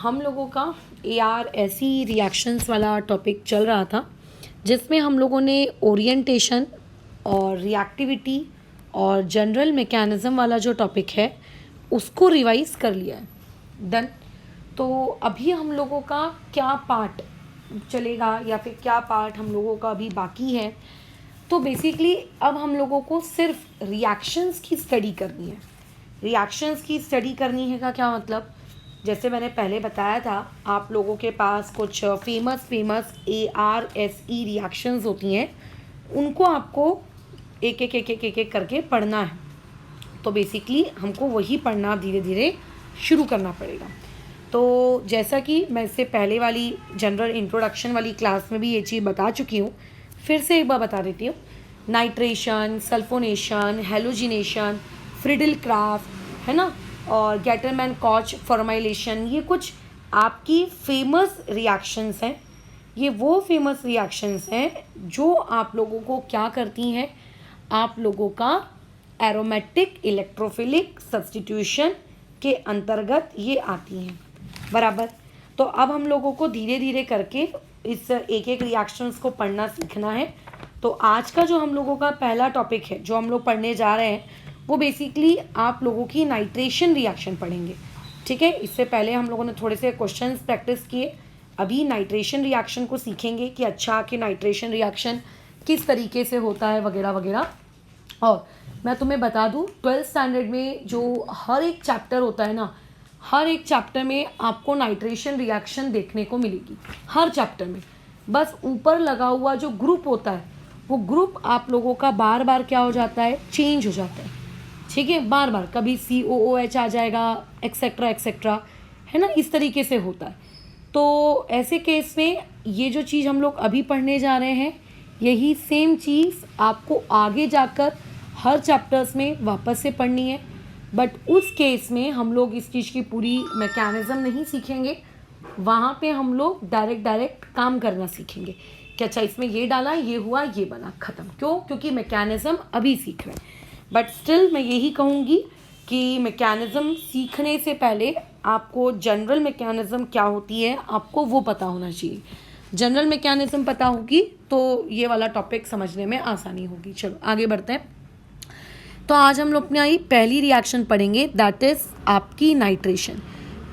हम लोगों का ARSE रिएक्शंस वाला टॉपिक चल रहा था, जिसमें हम लोगों ने ओरिएंटेशन और रिएक्टिविटी और जनरल मैकेनिज़्म वाला जो टॉपिक है उसको रिवाइज कर लिया है। डन। तो अभी हम लोगों का क्या पार्ट चलेगा या फिर क्या पार्ट हम लोगों का अभी बाकी है, तो बेसिकली अब हम लोगों को सिर्फ रिएक्शंस की स्टडी करनी है। रिएक्शंस की स्टडी करनी है का क्या मतलब, जैसे मैंने पहले बताया था, आप लोगों के पास कुछ फेमस ARSE रिएक्शंस होती हैं, उनको आपको एक एक करके पढ़ना है। तो बेसिकली हमको वही पढ़ना धीरे धीरे शुरू करना पड़ेगा। तो जैसा कि मैं इससे पहले वाली जनरल इंट्रोडक्शन वाली क्लास में भी ये चीज़ बता चुकी हूँ, फिर से एक बार बता देती हूँ। Nitration, sulphonation, halogenation, Friedel Crafts, है ना, और गैटरमैन कॉच फॉर्माइलेशन, ये कुछ आपकी फेमस रिएक्शंस हैं। ये वो फेमस रिएक्शंस हैं जो आप लोगों को क्या करती हैं, आप लोगों का एरोमेटिक इलेक्ट्रोफिलिक सब्स्टिट्यूशन के अंतर्गत ये आती हैं, बराबर। तो अब हम लोगों को धीरे धीरे करके इस एक एक रिएक्शंस को पढ़ना सीखना है। तो आज का जो हम लोगों का पहला टॉपिक है जो हम लोग पढ़ने जा रहे हैं, वो बेसिकली आप लोगों की नाइट्रेशन रिएक्शन पढ़ेंगे। ठीक है, इससे पहले हम लोगों ने थोड़े से क्वेश्चंस प्रैक्टिस किए। अभी नाइट्रेशन रिएक्शन को सीखेंगे कि अच्छा कि नाइट्रेशन रिएक्शन किस तरीके से होता है वगैरह वगैरह। और मैं तुम्हें बता दूं, 12th स्टैंडर्ड में जो हर एक चैप्टर होता है ना, हर एक चैप्टर में आपको नाइट्रेशन रिएक्शन देखने को मिलेगी, हर चैप्टर में। बस ऊपर लगा हुआ जो ग्रुप होता है, वो ग्रुप आप लोगों का बार बार क्या हो जाता है, चेंज हो जाता है। ठीक है, बार बार कभी COOH आ जाएगा, एक्सेट्रा एक्सेट्रा, है ना, इस तरीके से होता है। तो ऐसे केस में ये जो चीज़ हम लोग अभी पढ़ने जा रहे हैं, यही सेम चीज़ आपको आगे जाकर हर चैप्टर्स में वापस से पढ़नी है। बट उस केस में हम लोग इस चीज़ की पूरी मैकेनिज़्म नहीं सीखेंगे, वहाँ पे हम लोग डायरेक्ट काम करना सीखेंगे कि अच्छा इसमें ये डाला, ये हुआ, ये बना, ख़त्म। क्यों? क्योंकि मैकेनिज़्म अभी सीख रहे हैं। बट स्टिल मैं यही कहूँगी कि मैकेनिज़्म सीखने से पहले आपको जनरल मैकेनिज़्म क्या होती है आपको वो पता होना चाहिए। जनरल मैकेनिज़्म पता होगी तो ये वाला टॉपिक समझने में आसानी होगी। चलो आगे बढ़ते हैं। तो आज हम लोग अपनी पहली रिएक्शन पढ़ेंगे, दैट इज़ आपकी नाइट्रेशन।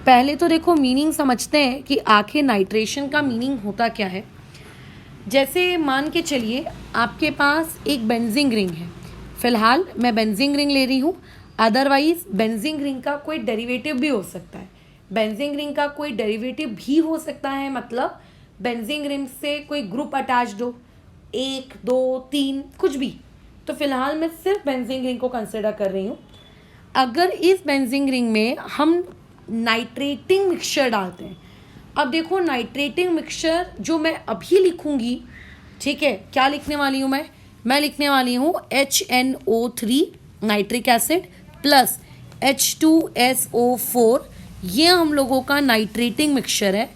पहले तो देखो मीनिंग समझते हैं कि आखिर नाइट्रेशन का मीनिंग होता क्या है। जैसे मान के चलिए आपके पास एक बेंजीन रिंग है, फ़िलहाल मैं बेंजीन रिंग ले रही हूँ, अदरवाइज बेंजीन रिंग का कोई डेरिवेटिव भी हो सकता है। बेंजीन रिंग का कोई डेरिवेटिव भी हो सकता है, मतलब बेंजीन रिंग से कोई ग्रुप अटैच्ड हो, 1 2 3 कुछ भी। तो फिलहाल मैं सिर्फ बेंजीन रिंग को कंसिडर कर रही हूँ। अगर इस बेंजीन रिंग में हम नाइट्रेटिंग मिक्सचर डालते हैं, अब देखो नाइट्रेटिंग मिक्सचर जो मैं अभी लिखूँगी, ठीक है, क्या लिखने वाली हूँ मैं लिखने वाली हूँ HNO3 nitric acid plus H2SO4। ये हम लोगों का नाइट्रेटिंग मिक्सचर है।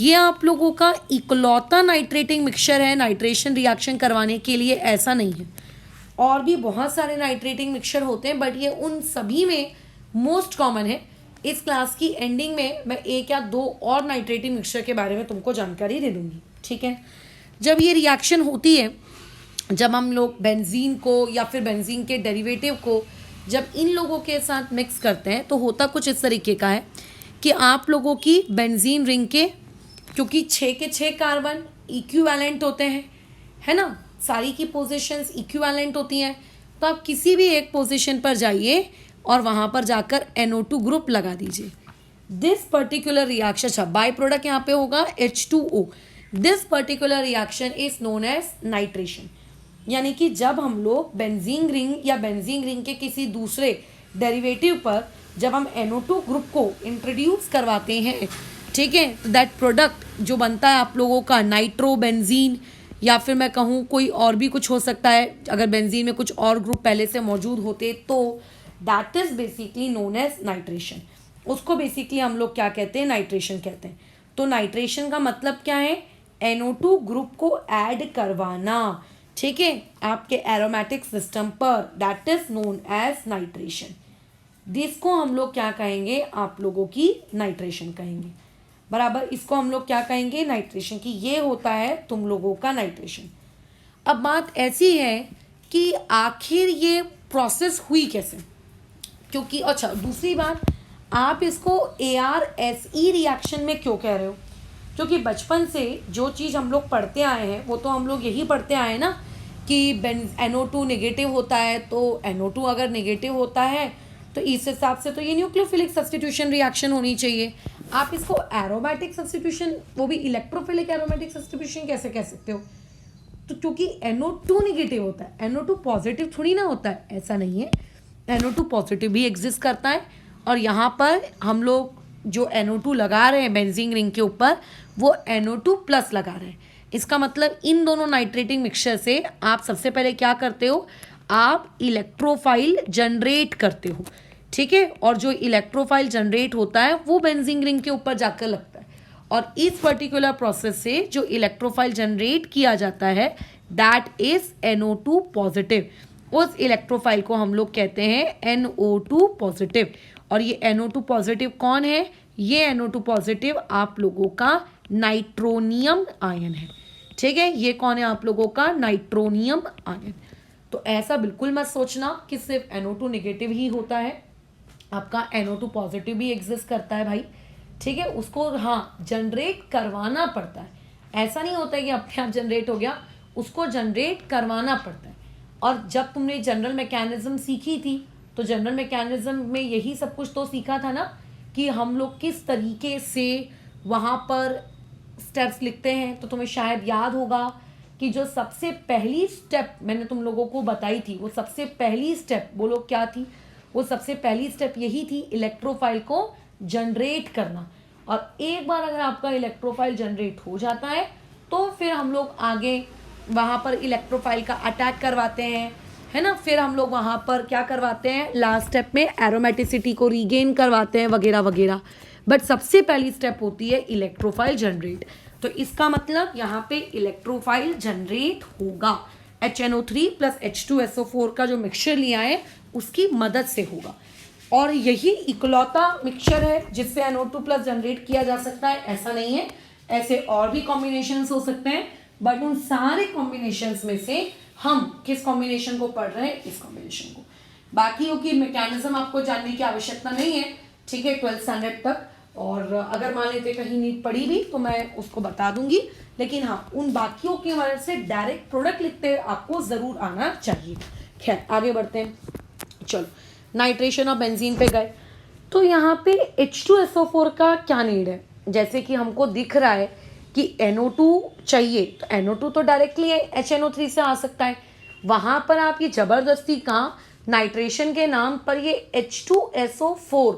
ये आप लोगों का इकलौता नाइट्रेटिंग मिक्सचर है नाइट्रेशन रिएक्शन करवाने के लिए, ऐसा नहीं है। और भी बहुत सारे नाइट्रेटिंग मिक्सचर होते हैं, बट ये उन सभी में मोस्ट कॉमन है। इस क्लास की एंडिंग में मैं 1 या 2 और नाइट्रेटिंग मिक्सचर के बारे में तुमको जानकारी दे दूँगी। ठीक है, जब ये रिएक्शन होती है, जब हम लोग बेंजीन को या फिर बेंजीन के डेरिवेटिव को जब इन लोगों के साथ मिक्स करते हैं, तो होता कुछ इस तरीके का है कि आप लोगों की बेंजीन रिंग के, क्योंकि 6 के 6 कार्बन इक्विवेलेंट होते हैं, है ना, सारी की पोजीशंस इक्विवेलेंट होती हैं, तो आप किसी भी एक पोजीशन पर जाइए और वहाँ पर जाकर NO2 ग्रुप लगा दीजिए। दिस पर्टिकुलर रिएक्शन, अच्छा बाय प्रोडक्ट यहाँ पे होगा H2O। This particular reaction is known as nitration. यानी कि जब हम लोग बेंजीन रिंग या बेंजीन रिंग के किसी दूसरे डेरिवेटिव पर जब हम NO2 ग्रुप को इंट्रोड्यूस करवाते हैं, ठीक है, तो दैट प्रोडक्ट जो बनता है आप लोगों का नाइट्रो बेंजीन, या फिर मैं कहूँ कोई और भी कुछ हो सकता है, अगर बेंजीन में कुछ और ग्रुप पहले से मौजूद होते तो that is basically known as nitration. उसको बेसिकली हम लोग क्या कहते हैं, नाइट्रेशन कहते हैं। तो नाइट्रेशन का मतलब क्या है, NO2 ग्रुप को ऐड करवाना, ठीक है, आपके एरोमेटिक सिस्टम पर, that is known as nitration. जिसको हम लोग क्या कहेंगे, आप लोगों की नाइट्रेशन कहेंगे। बराबर। इसको हम लोग क्या कहेंगे, नाइट्रेशन, की ये होता है तुम लोगों का नाइट्रेशन। अब बात ऐसी है कि आखिर ये प्रोसेस हुई कैसे, क्योंकि अच्छा दूसरी बात, आप इसको ARSE रिएक्शन में क्यों कह रहे हो, क्योंकि बचपन से जो चीज़ हम लोग पढ़ते आए हैं वो तो हम लोग यही पढ़ते आए हैं ना कि NO2 नेगेटिव होता है, तो NO2 अगर नेगेटिव होता है तो इस हिसाब से तो ये न्यूक्लियोफिलिक सब्स्टिट्यूशन रिएक्शन होनी चाहिए। आप इसको एरोमेटिक सब्स्टिट्यूशन, वो भी इलेक्ट्रोफिलिक एरोमेटिक सब्स्टिट्यूशन कैसे कह सकते हो, तो क्योंकि NO2 नेगेटिव होता है, NO2 पॉजिटिव थोड़ी ना होता है, ऐसा नहीं है, NO2 पॉजिटिव भी एग्जिस्ट करता है। और यहाँ पर हम लोग जो NO2 लगा रहे हैं बेंजीन रिंग के ऊपर, वो NO2 प्लस लगा रहे हैं। इसका मतलब इन दोनों नाइट्रेटिंग मिक्सचर से आप सबसे पहले क्या करते हो, आप इलेक्ट्रोफाइल जनरेट करते हो, ठीक है। और जो इलेक्ट्रोफाइल जनरेट होता है वो बेंजीन रिंग के ऊपर जाकर लगता है, और इस पर्टिकुलर प्रोसेस से जो इलेक्ट्रोफाइल जनरेट किया जाता है दैट इज NO2 पॉजिटिव। उस इलेक्ट्रोफाइल को हम लोग कहते हैं NO2 पॉजिटिव। और ये NO2 पॉजिटिव कौन है, ये NO2 पॉजिटिव आप लोगों का नाइट्रोनियम आयन है, ठीक है। ये कौन है आप लोगों का, नाइट्रोनियम आयन। तो ऐसा बिल्कुल मत सोचना कि सिर्फ NO2 नेगेटिव ही होता है, आपका NO2 पॉजिटिव भी एग्जिस्ट करता है भाई, ठीक है। उसको हाँ जनरेट करवाना पड़ता है, ऐसा नहीं होता है कि अपने आप जनरेट हो गया, उसको जनरेट करवाना पड़ता है। और जब तुमने जनरल मैकेनिज्म सीखी थी तो जनरल मैकेनिज्म में यही सब कुछ तो सीखा था ना, कि हम लोग किस तरीके से वहाँ पर स्टेप्स लिखते हैं। तो तुम्हें शायद याद होगा कि जो सबसे पहली स्टेप मैंने तुम लोगों को बताई थी, वो सबसे पहली स्टेप बोलो क्या थी, वो सबसे पहली स्टेप यही थी, इलेक्ट्रोफाइल को जनरेट करना। और एक बार अगर आपका इलेक्ट्रोफाइल जनरेट हो जाता है तो फिर हम लोग आगे वहाँ पर इलेक्ट्रोफाइल का अटैक करवाते हैं, है ना। फिर हम लोग वहाँ पर क्या करवाते हैं, लास्ट स्टेप में एरोमेटिसिटी को रीगेन करवाते हैं वगैरह वगैरह। बट सबसे पहली स्टेप होती है इलेक्ट्रोफाइल जनरेट। तो इसका मतलब यहाँ पे इलेक्ट्रोफाइल जनरेट होगा, HNO3 प्लस H2SO4 का जो मिक्सचर लिया है उसकी मदद से होगा। और यही इकलौता मिक्सचर है जिससे NO2 प्लस जनरेट किया जा सकता है, ऐसा नहीं है, ऐसे और भी कॉम्बिनेशंस हो सकते हैं। बट उन सारे कॉम्बिनेशंस में से हम किस कॉम्बिनेशन को पढ़ रहे हैं, इस कॉम्बिनेशन को। बाकियों की मैकेनिज्म आपको जानने की आवश्यकता नहीं है, ठीक है, 12th स्टैंडर्ड तक। और अगर मान लेते कहीं नीड पड़ी भी तो मैं उसको बता दूंगी, लेकिन हाँ उन बाकियों की मदद से डायरेक्ट प्रोडक्ट लिखते आपको ज़रूर आना चाहिए। खैर आगे बढ़ते हैं, चलो नाइट्रेशन और बेंजीन पे गए। तो यहाँ पे H2SO4 का क्या नीड है, जैसे कि हमको दिख रहा है कि NO2 चाहिए, तो NO2 तो डायरेक्टली HNO3 से आ सकता है, वहाँ पर आप ये ज़बरदस्ती का नाइट्रेशन के नाम पर ये H2SO4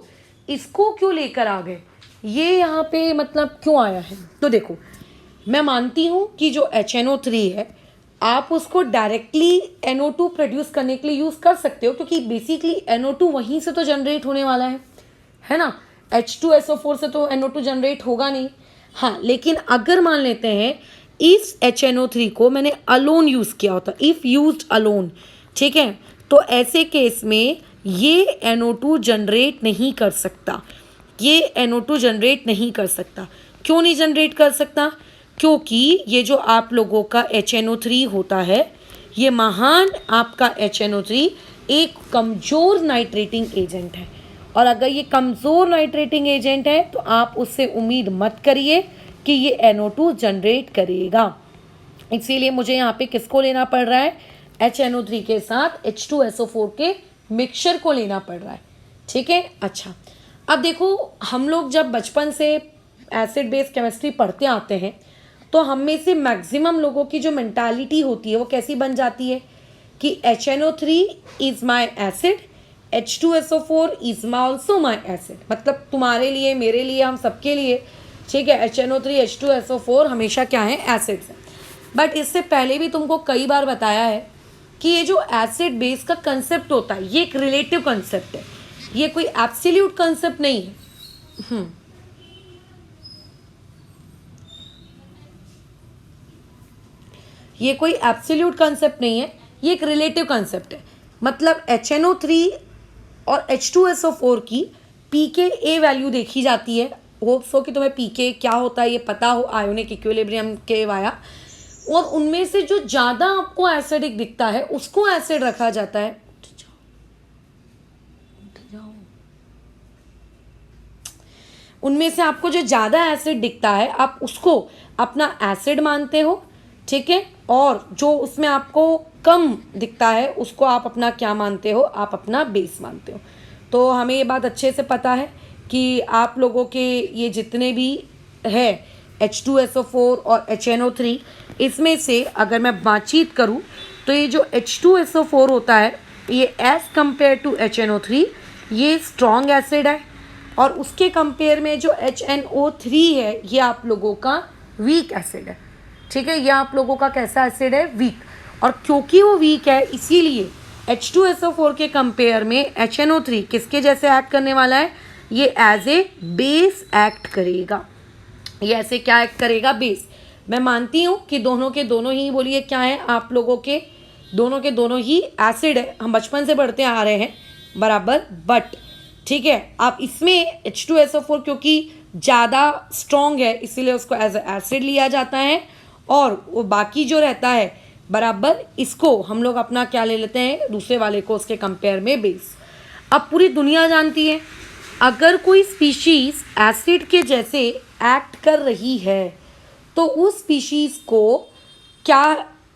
इसको क्यों लेकर आ गए, ये यहाँ पे मतलब क्यों आया है। तो देखो मैं मानती हूँ कि जो HNO3 है आप उसको डायरेक्टली NO2 प्रोड्यूस करने के लिए यूज़ कर सकते हो, क्योंकि बेसिकली NO2 वहीं से तो जनरेट होने वाला है ना। H2SO4 से तो NO2 जनरेट होगा नहीं। हाँ लेकिन अगर मान लेते हैं इस HNO3 को मैंने अलोन यूज़ किया होता, इफ़ यूज्ड अलोन, ठीक है, तो ऐसे केस में ये NO2 जनरेट नहीं कर सकता, ये NO2 जनरेट नहीं कर सकता। क्यों नहीं जनरेट कर सकता, क्योंकि ये जो आप लोगों का HNO3 होता है, ये महान आपका HNO3 एक कमज़ोर नाइट्रेटिंग एजेंट है। और अगर ये कमज़ोर नाइट्रेटिंग एजेंट है तो आप उससे उम्मीद मत करिए कि ये NO2 जनरेट करेगा। इसीलिए मुझे यहाँ पे किसको लेना पड़ रहा है, HNO3 के साथ H2SO4 के मिक्सचर को लेना पड़ रहा है, ठीक है। अच्छा अब देखो हम लोग जब बचपन से एसिड बेस केमिस्ट्री पढ़ते आते हैं तो हम में से मैक्सिमम लोगों की जो मेंटालिटी होती है वो कैसी बन जाती है कि HNO3 is my acid, H2SO4 is also my acid. मतलब तुम्हारे लिए, मेरे लिए, हम सबके लिए, ठीक है, HNO3 H2SO4 हमेशा क्या है, एसिड्स है। बट इससे पहले भी तुमको कई बार बताया है कि ये जो एसिड बेस का कंसेप्ट होता है ये एक रिलेटिव कंसेप्ट है, ये कोई एब्सोल्यूट कंसेप्ट नहीं है। ये कोई एब्सोल्यूट कंसेप्ट नहीं है, ये एक रिलेटिव कंसेप्ट है। मतलब HNO3 और H2SO4 की pKa वैल्यू देखी जाती है होप्स हो कि तुम्हें पीके क्या होता है ये पता हो आयोनिक इक्विलिब्रियम के वाया, और उनमें से जो ज़्यादा आपको एसिडिक दिखता है उसको एसिड रखा जाता है। उनमें से आपको जो ज़्यादा एसिड दिखता है आप उसको अपना एसिड मानते हो, ठीक है, और जो उसमें आपको कम दिखता है उसको आप अपना क्या मानते हो, आप अपना बेस मानते हो। तो हमें ये बात अच्छे से पता है कि आप लोगों के ये जितने भी है H2SO4 और HNO3, इसमें से अगर मैं बातचीत करूँ तो ये जो H2SO4 होता है ये एज़ कम्पेयर टू HNO3 ये स्ट्रॉन्ग एसिड है, और उसके कंपेयर में जो HNO3 है ये आप लोगों का वीक एसिड है, ठीक है। ये आप लोगों का कैसा एसिड है, वीक। और क्योंकि वो वीक है इसीलिए H2SO4 के कंपेयर में HNO3 किसके जैसे एक्ट करने वाला है, ये एज ए बेस एक्ट करेगा। ये ऐसे क्या एक्ट करेगा, बेस। मैं मानती हूँ कि दोनों के दोनों ही, बोलिए क्या है, आप लोगों के दोनों ही एसिड है, हम बचपन से पढ़ते आ रहे हैं बराबर, बट ठीक है आप इसमें H2SO4 क्योंकि ज़्यादा स्ट्रॉन्ग है इसीलिए उसको एज एसिड लिया जाता है, और वो बाकी जो रहता है बराबर इसको हम लोग अपना क्या ले लेते हैं, दूसरे वाले को उसके कंपेयर में बेस। अब पूरी दुनिया जानती है अगर कोई स्पीशीज़ एसिड के जैसे एक्ट कर रही है तो उस स्पीशीज़ को क्या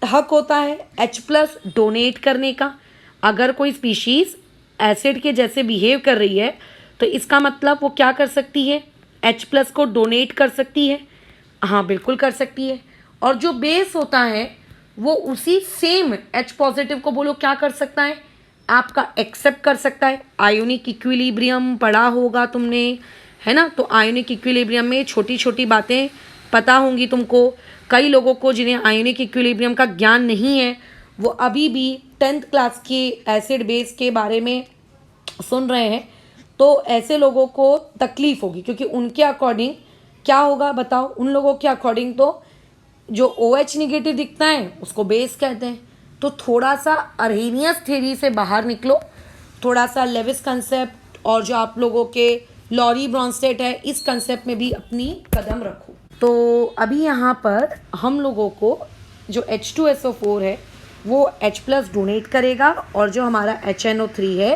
हक होता है, H+ डोनेट करने का। अगर कोई स्पीशीज़ एसिड के जैसे बिहेव कर रही है तो इसका मतलब वो क्या कर सकती है, H+ को डोनेट कर सकती है। हाँ बिल्कुल कर सकती है। और जो बेस होता है वो उसी सेम H+ को बोलो क्या कर सकता है, आपका एक्सेप्ट कर सकता है। आयोनिक इक्विलिब्रियम पढ़ा होगा तुमने, है ना, तो आयोनिक इक्विलिब्रियम में छोटी छोटी बातें पता होंगी तुमको। कई लोगों को जिन्हें आयोनिक इक्विलिब्रियम का ज्ञान नहीं है वो अभी भी 10th क्लास के एसिड बेस के बारे में सुन रहे हैं, तो ऐसे लोगों को तकलीफ होगी क्योंकि उनके अकॉर्डिंग क्या होगा बताओ, उन लोगों के अकॉर्डिंग तो जो OH निगेटिव दिखता है उसको बेस कहते हैं। तो थोड़ा सा अर्हेनियस थ्योरी से बाहर निकलो, थोड़ा सा लेविस कंसेप्ट और जो आप लोगों के लॉरी ब्रॉन्स्टेट है इस कंसेप्ट में भी अपनी कदम रखो। तो अभी यहाँ पर हम लोगों को जो H2SO4 है वो H+ डोनेट करेगा और जो हमारा HNO3 है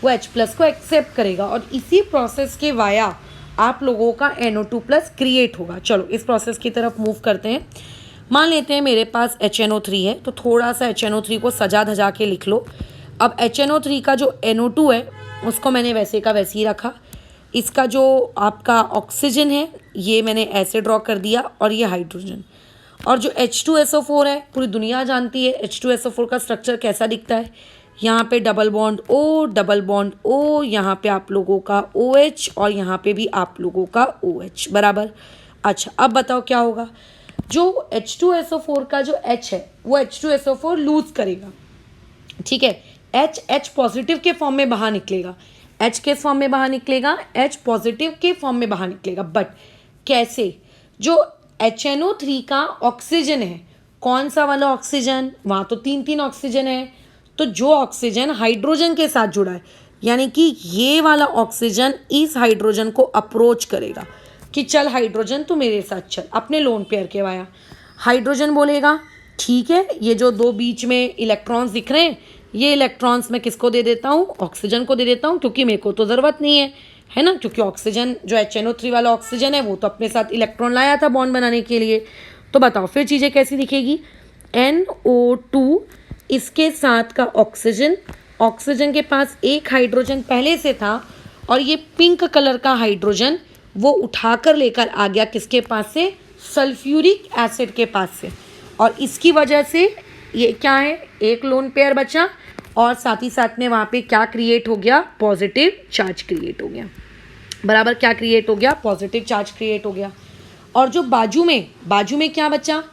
वो H+ को एक्सेप्ट करेगा, और इसी प्रोसेस के वाया आप लोगों का NO2+ क्रिएट होगा। चलो इस प्रोसेस की तरफ मूव करते हैं। मान लेते हैं मेरे पास HNO3 है तो थोड़ा सा HNO3 को सजा धजा के लिख लो। अब HNO3 का जो NO2 है उसको मैंने वैसे का वैसे ही रखा। इसका जो आपका ऑक्सीजन है ये मैंने ऐसे ड्रॉ कर दिया और ये हाइड्रोजन। और जो H2SO4 है पूरी दुनिया जानती है H2SO4 का स्ट्रक्चर कैसा दिखता है। यहाँ पे डबल बॉन्ड O, यहाँ पे आप लोगों का OH और यहाँ पे भी आप लोगों का OH बराबर। अच्छा अब बताओ क्या होगा, जो H2SO4 का जो H है वो H2SO4 लूज करेगा, ठीक है, H पॉजिटिव के फॉर्म में बाहर निकलेगा। H किस फॉर्म में बाहर निकलेगा, H पॉजिटिव के फॉर्म में बाहर निकलेगा। बट कैसे, जो HNO3 का ऑक्सीजन है, कौन सा वाला ऑक्सीजन, वहाँ तो 3 ऑक्सीजन है, तो जो ऑक्सीजन हाइड्रोजन के साथ जुड़ा है यानी कि ये वाला ऑक्सीजन इस हाइड्रोजन को अप्रोच करेगा कि चल हाइड्रोजन तू मेरे साथ चल, अपने लोन पेयर के वाया। हाइड्रोजन बोलेगा ठीक है, ये जो दो बीच में इलेक्ट्रॉन्स दिख रहे हैं ये इलेक्ट्रॉन्स मैं किसको दे देता हूँ, ऑक्सीजन को दे देता हूँ, क्योंकि मेरे को तो ज़रूरत नहीं है ना, क्योंकि ऑक्सीजन जो HNO3 वाला ऑक्सीजन है वो तो अपने साथ इलेक्ट्रॉन लाया था बॉन्ड बनाने के लिए। तो बताओ फिर चीज़ें कैसी दिखेगी, NO2 इसके साथ का ऑक्सीजन, ऑक्सीजन के पास एक हाइड्रोजन पहले से था और ये पिंक कलर का हाइड्रोजन वो उठाकर लेकर आ गया किसके पास से, सल्फ्यूरिक एसिड के पास से, और इसकी वजह से ये क्या है, एक लोन पेयर बचा और साथ ही साथ में वहाँ पे क्या क्रिएट हो गया, पॉजिटिव चार्ज क्रिएट हो गया बराबर। क्या क्रिएट हो गया, पॉजिटिव चार्ज क्रिएट हो गया। और जो बाजू में क्या बचा,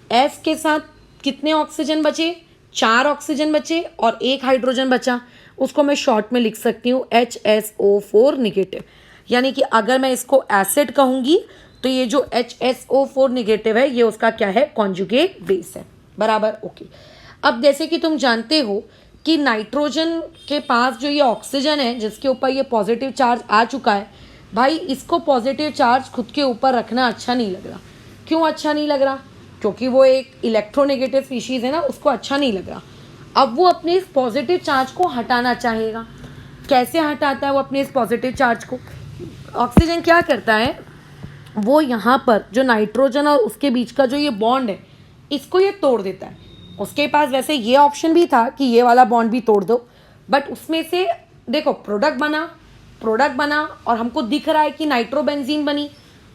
S के साथ कितने ऑक्सीजन बचे, 4 ऑक्सीजन बचे और एक हाइड्रोजन बचा, उसको मैं शॉर्ट में लिख सकती हूँ HSO4 निगेटिव। यानी कि अगर मैं इसको एसिड कहूँगी तो ये जो HSO4 निगेटिव है ये उसका क्या है, कॉन्जुगेट बेस है बराबर। ओके, अब जैसे कि तुम जानते हो कि नाइट्रोजन के पास जो ये ऑक्सीजन है जिसके ऊपर ये पॉजिटिव चार्ज आ चुका है, भाई इसको पॉजिटिव चार्ज खुद के ऊपर रखना अच्छा नहीं लग रहा। क्यों अच्छा नहीं लग रहा? क्योंकि वो एक इलेक्ट्रोनेगेटिव स्पीशीज़ है ना, उसको अच्छा नहीं लग रहा। अब वो अपने इस पॉजिटिव चार्ज को हटाना चाहेगा। कैसे हटाता है वो अपने इस पॉजिटिव चार्ज को? ऑक्सीजन क्या करता है, वो यहाँ पर जो नाइट्रोजन और उसके बीच का जो ये बॉन्ड है, इसको ये तोड़ देता है। उसके पास वैसे ये ऑप्शन भी था कि ये वाला बॉन्ड भी तोड़ दो, बट उसमें से देखो प्रोडक्ट बना और हमको दिख रहा है कि नाइट्रोबेंजीन बनी।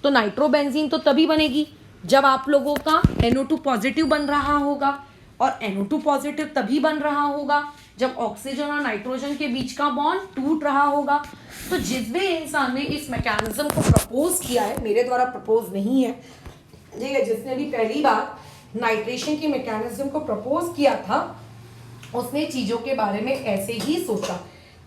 तो नाइट्रोबेंजीन तो तभी बनेगी जब आप लोगों का NO2 पॉजिटिव बन रहा होगा, और NO2 पॉजिटिव तभी बन रहा होगा जब ऑक्सीजन और नाइट्रोजन के बीच का बॉन्ड टूट रहा होगा। तो जिस भी इंसान ने इस मैकेनिज्म को प्रपोज किया है, मेरे द्वारा प्रपोज नहीं है, ठीक है, जिसने भी पहली बार नाइट्रेशन की मैकेनिज्म को प्रपोज किया था, उसने चीजों के बारे में ऐसे ही सोचा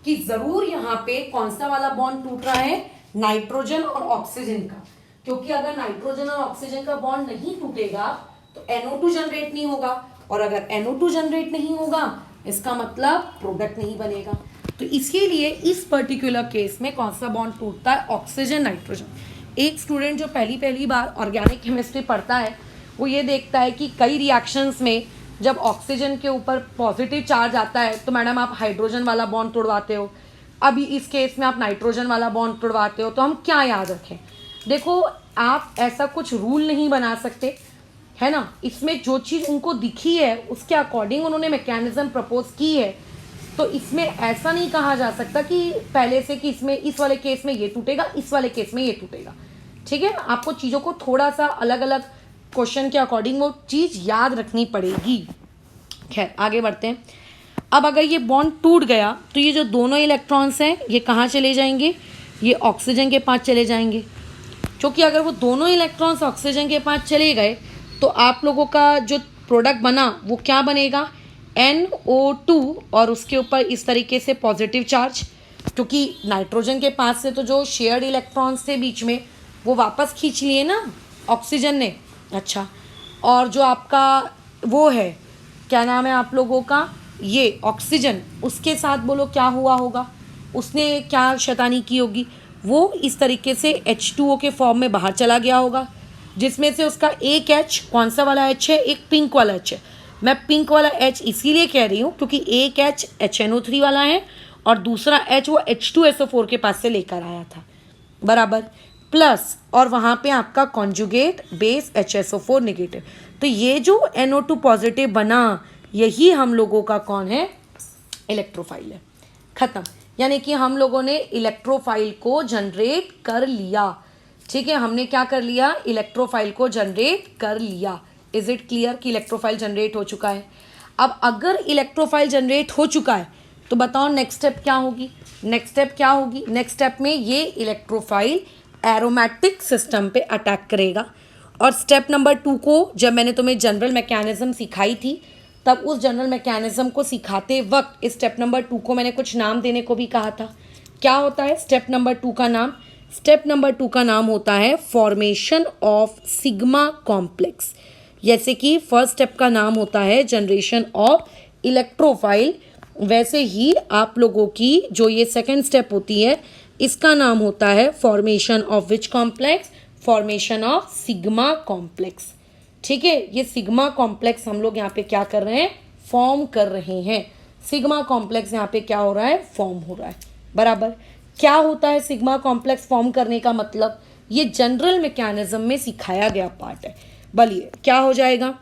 कि जरूर यहाँ पे कौन सा वाला बॉन्ड टूट रहा है, नाइट्रोजन और ऑक्सीजन का। क्योंकि अगर नाइट्रोजन और ऑक्सीजन का बॉन्ड नहीं टूटेगा तो NO2 जनरेट नहीं होगा, और अगर NO2 जनरेट नहीं होगा इसका मतलब प्रोडक्ट नहीं बनेगा। तो इसके लिए इस पर्टिकुलर केस में कौन सा बॉन्ड टूटता है? Oxygen nitrogen. एक स्टूडेंट जो पहली बार ऑर्गेनिक केमिस्ट्री पढ़ता है वो ये देखता है कि कई रिएक्शंस में जब ऑक्सीजन के ऊपर पॉजिटिव चार्ज आता है तो मैडम आप हाइड्रोजन वाला बॉन्ड तोड़वाते हो, अभी इस केस में आप नाइट्रोजन वाला बॉन्ड तोड़वाते हो। तो हम क्या याद रखें? देखो, आप ऐसा कुछ रूल नहीं बना सकते, है ना। इसमें जो चीज़ उनको दिखी है उसके अकॉर्डिंग उन्होंने मैकेनिज्म प्रपोज की है। तो इसमें ऐसा नहीं कहा जा सकता कि पहले से कि इसमें इस वाले केस में ये टूटेगा, इस वाले केस में ये टूटेगा। ठीक है, आपको चीज़ों को थोड़ा सा अलग अलग क्वेश्चन के अकॉर्डिंग वो चीज़ याद रखनी पड़ेगी। खैर आगे बढ़ते हैं। अब अगर ये बॉन्ड टूट गया तो ये जो दोनों इलेक्ट्रॉन्स हैं ये कहाँ चले जाएंगे? ये ऑक्सीजन के पास चले जाएंगे। क्योंकि अगर वो दोनों इलेक्ट्रॉन्स ऑक्सीजन के पास चले गए तो आप लोगों का जो प्रोडक्ट बना वो क्या बनेगा? NO2 और उसके ऊपर इस तरीके से पॉजिटिव चार्ज, क्योंकि नाइट्रोजन के पास से तो जो शेयर्ड इलेक्ट्रॉन्स थे बीच में वो वापस खींच लिए ना ऑक्सीजन ने। अच्छा, और जो आपका वो है, क्या नाम है आप लोगों का, ये ऑक्सीजन, उसके साथ बोलो क्या हुआ होगा? उसने क्या शैतानी की होगी? वो इस तरीके से H2O के फॉर्म में बाहर चला गया होगा, जिसमें से उसका एक H, कौन सा वाला H है? एक पिंक वाला H है। मैं पिंक वाला H इसीलिए कह रही हूँ क्योंकि एक H HNO3 वाला है और दूसरा H वो H2SO4 के पास से लेकर आया था, बराबर, प्लस और वहाँ पे आपका कॉन्जुगेट बेस HSO4 नेगेटिव। तो ये जो NO2 पॉजिटिव बना यही हम लोगों का कौन है? इलेक्ट्रोफाइल है। खत्म। यानी कि हम लोगों ने इलेक्ट्रोफाइल को जनरेट कर लिया। ठीक है, हमने क्या कर लिया? इलेक्ट्रोफाइल को जनरेट कर लिया। इज इट क्लियर कि इलेक्ट्रोफाइल जनरेट हो चुका है? अब अगर इलेक्ट्रोफाइल जनरेट हो चुका है तो बताओ नेक्स्ट स्टेप क्या होगी? नेक्स्ट स्टेप क्या होगी? नेक्स्ट स्टेप में ये इलेक्ट्रोफाइल एरोमेटिक सिस्टम पे अटैक करेगा। और स्टेप नंबर 2 को जब मैंने तुम्हें जनरल मैकेनिज्म सिखाई थी तब उस जनरल मैकेनिज्म को सिखाते वक्त इस स्टेप नंबर 2 को मैंने कुछ नाम देने को भी कहा था। क्या होता है स्टेप नंबर 2 का नाम? स्टेप नंबर 2 का नाम होता है फॉर्मेशन ऑफ सिग्मा कॉम्प्लेक्स। जैसे कि फर्स्ट स्टेप का नाम होता है जनरेशन ऑफ इलेक्ट्रोफाइल, वैसे ही आप लोगों की जो ये सेकेंड स्टेप होती है इसका नाम होता है formation of which complex? Formation of sigma complex. ठीक है, ये सिग्मा कॉम्प्लेक्स हम लोग यहाँ पे क्या कर रहे हैं? फॉर्म कर रहे हैं। सिग्मा कॉम्प्लेक्स यहाँ पे क्या हो रहा है? फॉर्म हो रहा है, बराबर। क्या होता है सिग्मा कॉम्प्लेक्स फॉर्म करने का मतलब? ये जनरल मैकेनिज्म में सिखाया गया पार्ट है। बलिए क्या हो जाएगा?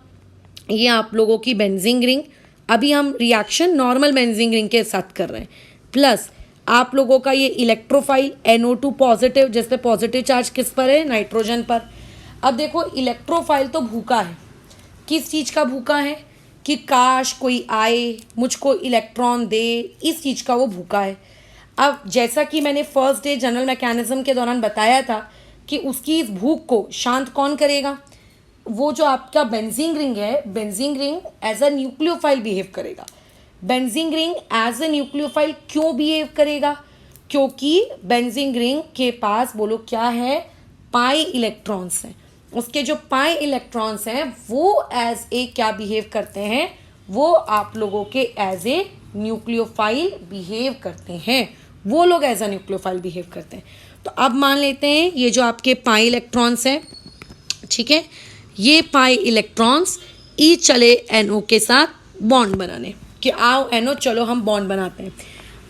ये आप लोगों की बेंजीन रिंग, अभी हम रिएक्शन नॉर्मल बेंजीन रिंग के साथ कर रहे हैं, प्लस आप लोगों का ये इलेक्ट्रोफाइल NO2 पॉजिटिव, जिस पे पॉजिटिव चार्ज किस पर है? नाइट्रोजन पर। अब देखो इलेक्ट्रोफाइल तो भूखा है। किस चीज़ का भूखा है? कि काश कोई आए मुझको इलेक्ट्रॉन दे, इस चीज़ का वो भूखा है। अब जैसा कि मैंने फर्स्ट डे जनरल मैकेनिज्म के दौरान बताया था कि उसकी इस भूख को शांत कौन करेगा? वो जो आपका बेंजीन रिंग है, benzene ring as a nucleophile behave करेगा। Benzene ring as a nucleophile क्यों बिहेव करेगा? क्योंकि बेंजीन रिंग के पास बोलो क्या है? पाई इलेक्ट्रॉन्स हैं। उसके जो पाई इलेक्ट्रॉन्स हैं वो एज ए क्या बिहेव करते हैं? वो आप लोगों के एज ए न्यूक्लियोफाइल बिहेव करते हैं। वो लोग एज अ न्यूक्लियोफाइल बिहेव करते हैं। तो अब मान लेते हैं ये जो आपके पाई इलेक्ट्रॉन्स हैं, ठीक है, ये पाई इलेक्ट्रॉन्स ई चले NO के साथ बॉन्ड बनाने कि आओ NO चलो हम बॉन्ड बनाते हैं।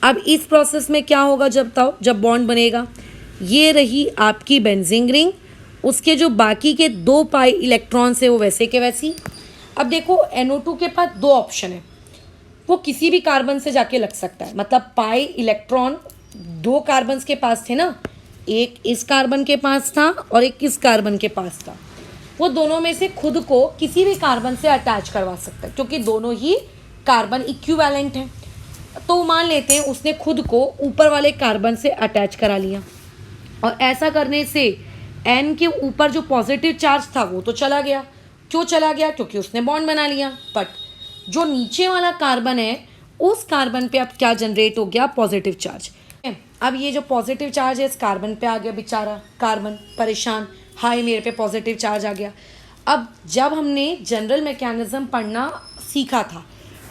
अब इस प्रोसेस में क्या होगा जब बॉन्ड बनेगा, ये रही आपकी बेंजीन रिंग, उसके जो बाकी के 2 पाई इलेक्ट्रॉन्स है वो वैसे के वैसी। अब देखो NO2 के पास 2 ऑप्शन है, वो किसी भी कार्बन से जाके लग सकता है। मतलब पाई इलेक्ट्रॉन 2 कार्बन के पास थे ना, एक इस कार्बन के पास था और एक इस कार्बन के पास था, वो दोनों में से खुद को किसी भी कार्बन से अटैच करवा सकता है क्योंकि दोनों ही कार्बन इक्विवेलेंट हैं। तो मान लेते हैं उसने खुद को ऊपर वाले कार्बन से अटैच करा लिया, और ऐसा करने से N के ऊपर जो पॉजिटिव चार्ज था वो तो चला गया। क्यों चला गया? क्योंकि उसने बॉन्ड बना लिया। बट जो नीचे वाला कार्बन है उस कार्बन पे अब क्या जनरेट हो गया? Positive charge. अब ये जो पॉजिटिव चार्ज है इस कार्बन पे आ गया, बेचारा कार्बन परेशान, हाय मेरे पे पॉजिटिव चार्ज आ गया। अब जब हमने जनरल मैकेनिज्म पढ़ना सीखा था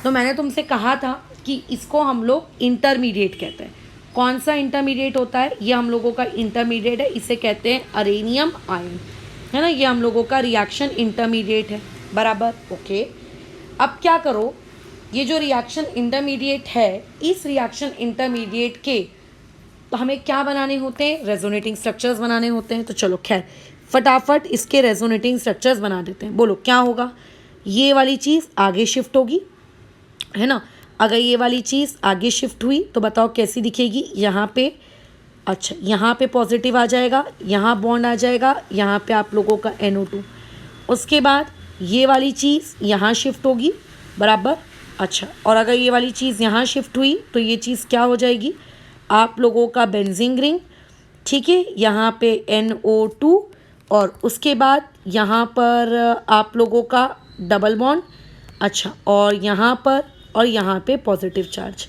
तो मैंने तुमसे कहा था कि इसको हम लोग इंटरमीडिएट कहते हैं। कौन सा इंटरमीडिएट होता है? ये हम लोगों का इंटरमीडिएट है, इसे कहते हैं अरेनियम आयन, है ना। ये हम लोगों का रिएक्शन इंटरमीडिएट है, बराबर, ओके। अब क्या करो, ये जो रिएक्शन इंटरमीडिएट है, इस रिएक्शन इंटरमीडिएट के तो हमें क्या बनाने होते हैं? रेजोनेटिंग स्ट्रक्चर्स बनाने होते हैं। तो चलो खैर फटाफट इसके रेजोनेटिंग स्ट्रक्चर्स बना देते हैं। बोलो क्या होगा? ये वाली चीज़ आगे शिफ्ट होगी, है ना। अगर ये वाली चीज़ आगे शिफ्ट हुई तो बताओ कैसी दिखेगी? यहाँ पे, अच्छा यहाँ पे पॉजिटिव आ जाएगा, यहाँ बॉन्ड आ जाएगा, यहाँ पे आप लोगों का NO2। उसके बाद ये वाली चीज़ यहाँ शिफ्ट होगी, बराबर, अच्छा। और अगर ये वाली चीज़ यहाँ शिफ्ट हुई तो ये चीज़ क्या हो जाएगी? आप लोगों का बेंजीन रिंग, ठीक है, यहाँ पे NO2, और उसके बाद यहाँ पर आप लोगों का डबल बॉन्ड, अच्छा, और यहाँ पर और यहाँ पे पॉजिटिव चार्ज।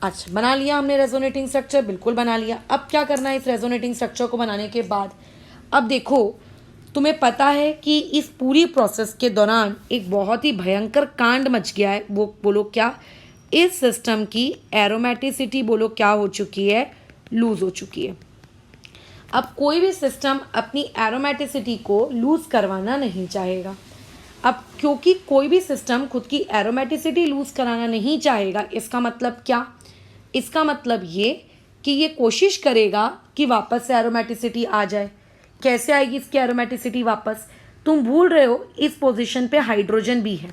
अच्छा, बना लिया हमने रेजोनेटिंग स्ट्रक्चर, बिल्कुल बना लिया। अब क्या करना है इस रेजोनेटिंग स्ट्रक्चर को बनाने के बाद? अब देखो तुम्हें पता है कि इस पूरी प्रोसेस के दौरान एक बहुत ही भयंकर कांड मच गया है। वो बोलो क्या? इस सिस्टम की एरोमेटिसिटी बोलो क्या हो चुकी है? लूज़ हो चुकी है। अब कोई भी सिस्टम अपनी एरोमेटिसिटी को लूज़ करवाना नहीं चाहेगा। अब क्योंकि कोई भी सिस्टम खुद की एरोमेटिसिटी लूज़ कराना नहीं चाहेगा, इसका मतलब क्या? इसका मतलब ये कि ये कोशिश करेगा कि वापस से एरोमेटिसिटी आ जाए। कैसे आएगी इसकी एरोमेटिसिटी वापस? तुम भूल रहे हो इस पोजीशन पे हाइड्रोजन भी है।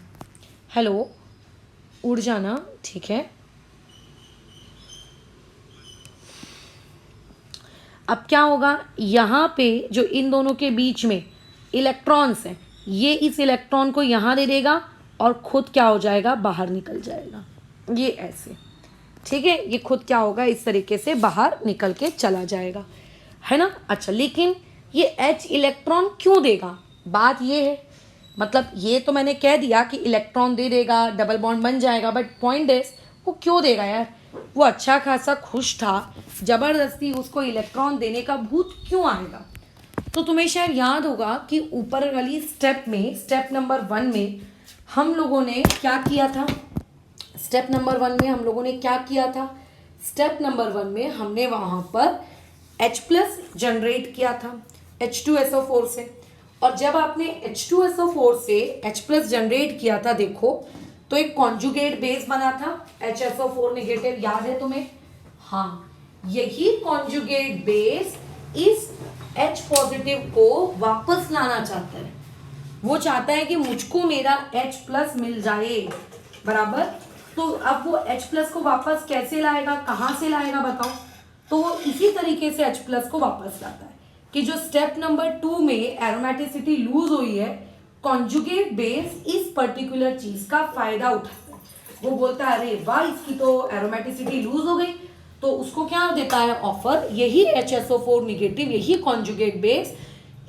हेलो, उड़ जाना, ठीक है। अब क्या होगा? यहाँ पे जो इन दोनों के बीच में इलेक्ट्रॉन्स हैं, ये इस इलेक्ट्रॉन को यहाँ दे देगा और खुद क्या हो जाएगा? बाहर निकल जाएगा। ये ऐसे, ठीक है, ये खुद क्या होगा? इस तरीके से बाहर निकल के चला जाएगा, है ना। अच्छा, लेकिन ये H इलेक्ट्रॉन क्यों देगा? बात ये है, मतलब ये तो मैंने कह दिया कि इलेक्ट्रॉन दे देगा, डबल बॉन्ड बन जाएगा, बट पॉइंट इज वो क्यों देगा यार? वो अच्छा खासा खुश था, ज़बरदस्ती उसको इलेक्ट्रॉन देने का भूत क्यों आएगा? तो तुम्हें शायद याद होगा कि ऊपर वाली स्टेप में, स्टेप नंबर 1 में हम लोगों ने क्या किया था? स्टेप नंबर 1 में हम लोगों ने क्या किया था? स्टेप नंबर 1 में हमने वहाँ पर H+ जनरेट किया था H2SO4 से। और जब आपने H2SO4 से H+ जनरेट किया था, देखो तो एक कॉन्जुगेट बेस बना था HSO4 नेगेटिव, याद है तुम्हें? हाँ, यही कॉन्जुगेट बेस इस H पॉजिटिव को वापस लाना चाहता है। वो चाहता है कि मुझको मेरा H+ मिल जाए, बराबर। तो अब वो H+ को वापस कैसे लाएगा, कहाँ से लाएगा बताओ? तो वो इसी तरीके से H+ को वापस लाता है कि जो स्टेप नंबर 2 में एरोमेटिसिटी लूज हुई है, कॉन्जुगेट बेस इस पर्टिकुलर चीज का फायदा उठाता है। वो बोलता है अरे वाह, इसकी तो एरोमेटिसिटी लूज हो गई, तो उसको क्या देता है? ऑफर, यही HSO4 नेगेटिव, यही कॉन्जुगेट बेस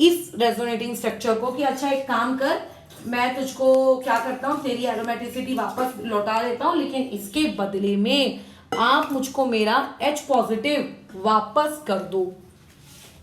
इस रेजोनेटिंग स्ट्रक्चर को कि अच्छा एक काम कर, मैं तुझको क्या करता हूँ, तेरी एरोमेटिसिटी वापस लौटा देता हूँ, लेकिन इसके बदले में आप मुझको मेरा H पॉजिटिव वापस कर दो,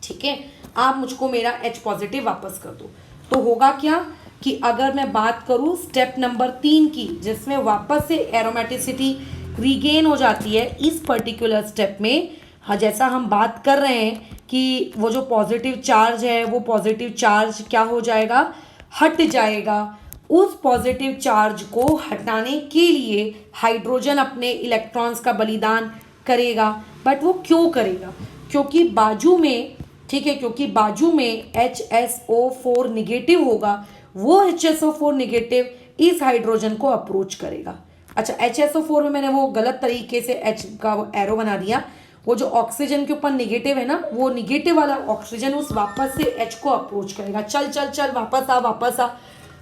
ठीक है, आप मुझको मेरा H पॉजिटिव वापस कर दो। तो होगा क्या कि अगर मैं बात करूँ स्टेप नंबर 3 की, जिसमें वापस से एरोमेटिसिटी रीगेन हो जाती है, इस पर्टिकुलर स्टेप में हाँ, जैसा हम बात कर रहे हैं कि वो जो पॉजिटिव चार्ज है वो पॉजिटिव चार्ज क्या हो जाएगा, हट जाएगा। उस पॉजिटिव चार्ज को हटाने के लिए हाइड्रोजन अपने इलेक्ट्रॉन्स का बलिदान करेगा। बट वो क्यों करेगा? क्योंकि बाजू में, ठीक है, क्योंकि बाजू में HSO4 निगेटिव होगा। वो HSO4 निगेटिव इस हाइड्रोजन को अप्रोच करेगा। अच्छा, HSO4 में मैंने वो गलत तरीके से H का एरो बना दिया। वो जो ऑक्सीजन के ऊपर निगेटिव है ना, वो निगेटिव वाला ऑक्सीजन उस वापस से H को अप्रोच करेगा, चल चल चल वापस आ वापस आ।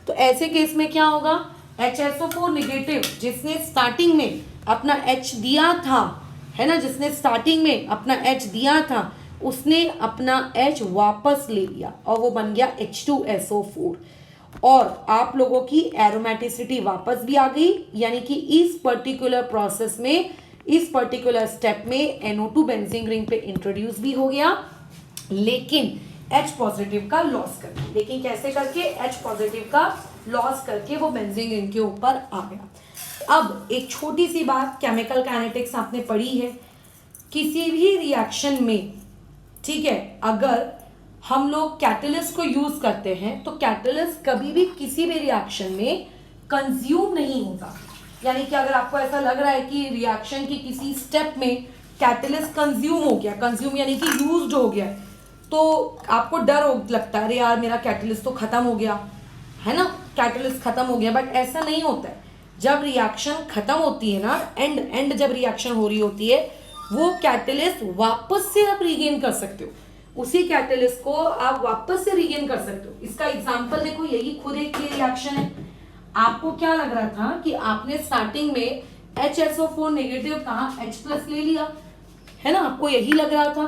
तो ऐसे केस में क्या होगा, HSO4 निगेटिव जिसने स्टार्टिंग में अपना H दिया था, है ना, जिसने स्टार्टिंग में अपना H दिया था, उसने अपना H वापस ले लिया और वो बन गया H2SO4। और आप लोगों की एरोमेटिसिटी वापस भी आ गई, यानी कि इस पर्टिकुलर प्रोसेस में, इस पर्टिकुलर स्टेप में NO2 बेंजीन रिंग पे इंट्रोड्यूस भी हो गया, लेकिन H पॉजिटिव का लॉस करके। लेकिन कैसे करके? H पॉजिटिव का लॉस करके वो बेंजीन रिंग के ऊपर आ गया। अब एक छोटी सी बात, केमिकल काइनेटिक्स आपने पढ़ी है, किसी भी रिएक्शन में, ठीक है, अगर हम लोग कैटलिस्ट को यूज करते हैं तो कैटलिस्ट कभी भी किसी भी रिएक्शन में कंज्यूम नहीं होता। यानी कि अगर आपको ऐसा लग रहा है कि रिएक्शन की किसी स्टेप में कैटलिस्ट कंज्यूम हो गया, कंज्यूम यानी कि यूज्ड हो गया, तो आपको डर लगता है, अरे यार मेरा कैटलिस्ट तो खत्म हो गया, है ना, कैटलिस्ट खत्म हो गया। बट ऐसा नहीं होता है। जब रिएक्शन खत्म होती है ना, एंड जब रिएक्शन हो रही होती है, वो कैटलिस्ट वापस से आप रीगेन कर सकते हो, उसी कैटलिस्ट को आप वापस से रीगेन कर सकते हो। इसका एग्जांपल देखो, यही खुद एक ये रिएक्शन है। आपको क्या लग रहा था कि आपने स्टार्टिंग में HSO4 नेगेटिव कहा, H+ ले लिया, है ना, आपको यही लग रहा था,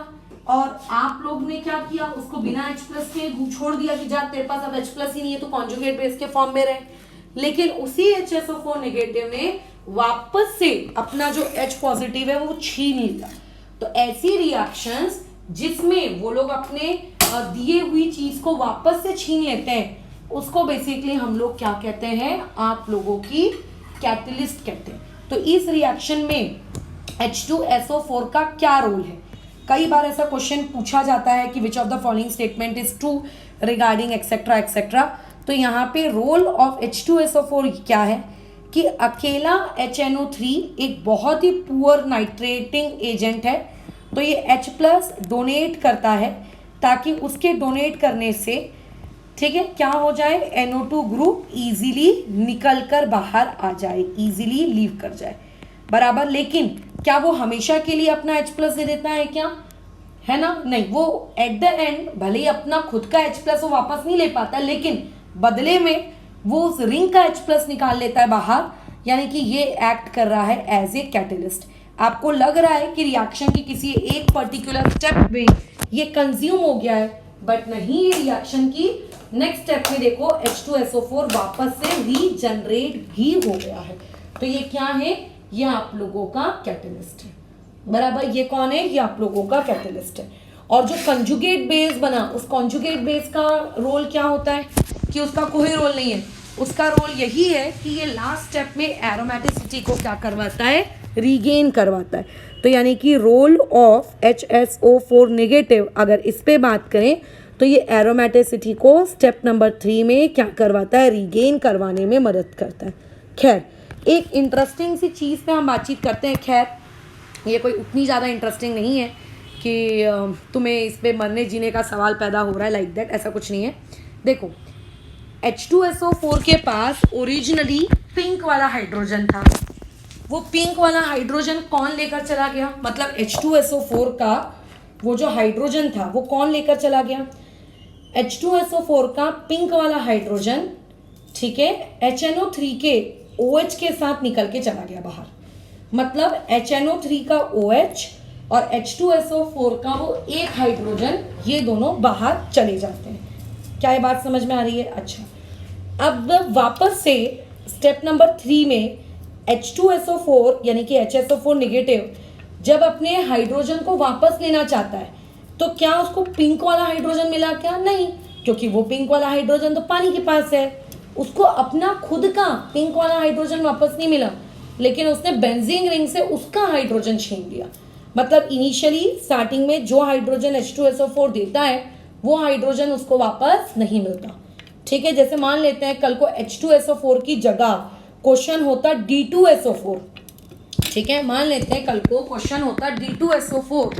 और आप लोग ने क्या किया, उसको बिना H+ के छोड़ दिया कि जा तेरे पास अब H+ ही नहीं है, तो कॉन्जुगेट बेस के फॉर्म में रहे। लेकिन उसी HSO4 नेगेटिव ने वापस से अपना जो H पॉजिटिव है वो छीन लिया। तो ऐसी रिएक्शंस जिसमें वो लोग अपने दिए हुई चीज को वापस से छीन लेते हैं, उसको बेसिकली हम लोग क्या कहते हैं, आप लोगों की कैटलिस्ट कहते हैं। तो इस रिएक्शन में H2SO4 का क्या रोल है? कई बार ऐसा क्वेश्चन पूछा जाता है कि which of the following statement is true regarding etcetera etcetera. तो यहाँ पे रोल ऑफ H2SO4 क्या है कि अकेला HNO3 एक बहुत ही पुअर नाइट्रेटिंग एजेंट है। तो ये H+ डोनेट करता है ताकि उसके डोनेट करने से, ठीक है, क्या हो जाए, NO2 ग्रुप इजीली निकल कर बाहर आ जाए, इजीली लीव कर जाए, बराबर। लेकिन क्या वो हमेशा के लिए अपना H+ दे देता है क्या? है ना, नहीं। वो एट द एंड भले ही अपना खुद का H+ वो वापस नहीं ले पाता, लेकिन बदले में वो उस रिंग का H+ निकाल लेता है बाहर, यानी कि ये एक्ट कर रहा है एज ए कैटलिस्ट। आपको लग रहा है कि रिएक्शन की किसी एक पर्टिकुलर स्टेप में ये कंज्यूम हो गया है, बट नहीं, ये रिएक्शन की नेक्स्ट स्टेप में देखो H2SO4 वापस से रीजनरेट भी हो गया है। तो ये क्या है, ये आप लोगों का कैटलिस्ट है, बराबर। ये कौन है, ये आप लोगों का कैटलिस्ट है। और जो कंजुगेट बेस बना, उस कंजुगेट बेस का रोल क्या होता है कि उसका कोई रोल नहीं है। उसका रोल यही है कि ये लास्ट स्टेप में एरोमेटिसिटी को क्या करवाता है, रीगेन करवाता है। तो यानी कि रोल ऑफ HSO4 नेगेटिव, अगर इस पे बात करें तो ये एरोमेटिसिटी को स्टेप नंबर 3 में क्या करवाता है, रीगेन करवाने में मदद करता है। खैर, एक इंटरेस्टिंग सी चीज़ पे हम बातचीत करते हैं। खैर, ये कोई उतनी ज़्यादा इंटरेस्टिंग नहीं है कि तुम्हें इस पे मरने जीने का सवाल पैदा हो रहा है, लाइक दैट, ऐसा कुछ नहीं है। देखो, H2SO4 के पास ओरिजिनली पिंक वाला हाइड्रोजन था। वो पिंक वाला हाइड्रोजन कौन लेकर चला गया, मतलब H2SO4 का वो जो हाइड्रोजन था वो कौन लेकर चला गया? H2SO4 का पिंक वाला हाइड्रोजन, ठीक है, HNO3 के OH के साथ निकल के चला गया बाहर। मतलब HNO3 का OH और H2SO4 का वो एक हाइड्रोजन, ये दोनों बाहर चले जाते हैं। क्या ये बात समझ में आ रही है? अच्छा, अब वापस से स्टेप नंबर 3 में H2SO4 यानी कि HSO4 नेगेटिव जब अपने हाइड्रोजन को वापस लेना चाहता है, तो क्या उसको पिंक वाला हाइड्रोजन मिला क्या? नहीं, क्योंकि वो पिंक वाला हाइड्रोजन तो पानी के पास है, उसको अपना खुद का पिंक वाला हाइड्रोजन वापस नहीं मिला, लेकिन उसने बेंजीन रिंग से उसका हाइड्रोजन छीन लिया। मतलब इनिशियली स्टार्टिंग में जो हाइड्रोजन H2SO4 देता है वो हाइड्रोजन उसको वापस नहीं मिलता। ठीक है, जैसे मान लेते हैं कल को H2SO4 की जगह क्वेश्चन होता D2SO4। ठीक है, मान लेते हैं कल को क्वेश्चन होता D2SO4,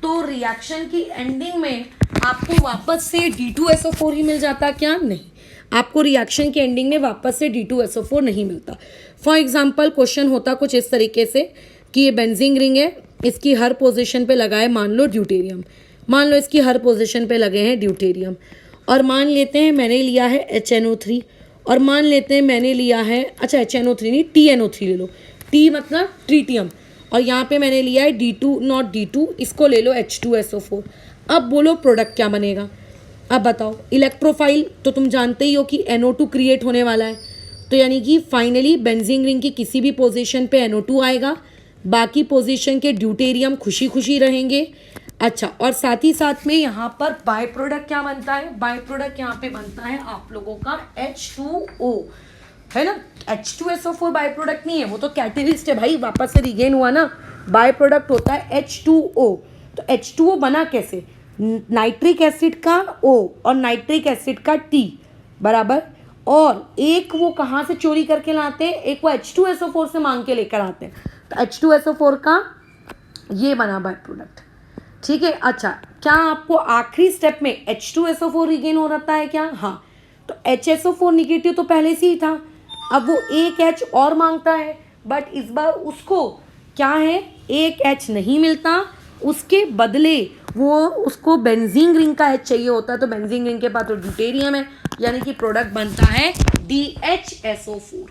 तो रिएक्शन की एंडिंग में आपको वापस से D2SO4 ही मिल जाता क्या? नहीं, आपको रिएक्शन की एंडिंग में वापस से D2SO4 नहीं मिलता। फॉर एग्जाम्पल क्वेश्चन होता कुछ इस तरीके से कि ये बेंजीन रिंग है, इसकी हर पोजीशन पे लगाए मान लो ड्यूटेरियम, मान लो इसकी हर पोजीशन पे लगे हैं ड्यूटेरियम, और मान लेते हैं मैंने लिया है HNO3, और मान लेते हैं मैंने लिया है, अच्छा HNO3 नहीं TNO3 ले लो, T मतलब ट्रीटियम, और यहाँ पे मैंने लिया है D2 नॉट D2, इसको ले लो H2SO4। अब बोलो प्रोडक्ट क्या बनेगा? अब बताओ, इलेक्ट्रोफाइल तो तुम जानते ही हो कि NO2 क्रिएट होने वाला है, तो यानी कि फाइनली बेंजीन रिंग की किसी भी पोजीशन पे NO2 आएगा, बाकी पोजीशन के ड्यूटेरियम खुशी खुशी रहेंगे। अच्छा, और साथ ही साथ में यहाँ पर बाय प्रोडक्ट क्या बनता है? बाय प्रोडक्ट यहाँ पे बनता है आप लोगों का H2O, है ना। H2SO4 बाय प्रोडक्ट नहीं है, वो तो कैटेलिस्ट है भाई, वापस से रिगेन हुआ ना। बाय प्रोडक्ट होता है H2O। तो H2O बना कैसे? नाइट्रिक एसिड का O और नाइट्रिक एसिड का T बराबर, और एक वो कहाँ से चोरी करके लाते हैं, एक वो H2SO4 से मांग के लेकर आते हैं। तो H2SO4 का ये बना बाय प्रोडक्ट। ठीक है, अच्छा क्या आपको आखिरी स्टेप में H2SO4 रिगेन हो रहा है क्या? हाँ, तो HSO4 निगेटिव तो पहले से ही था, अब वो एक H और मांगता है, बट इस बार उसको क्या है, एक H नहीं मिलता, उसके बदले वो उसको बेंजीन रिंग का H चाहिए होता है। तो बेंजीन रिंग के पास तो ड्यूटेरियम है, यानी कि प्रोडक्ट बनता है DHSO4।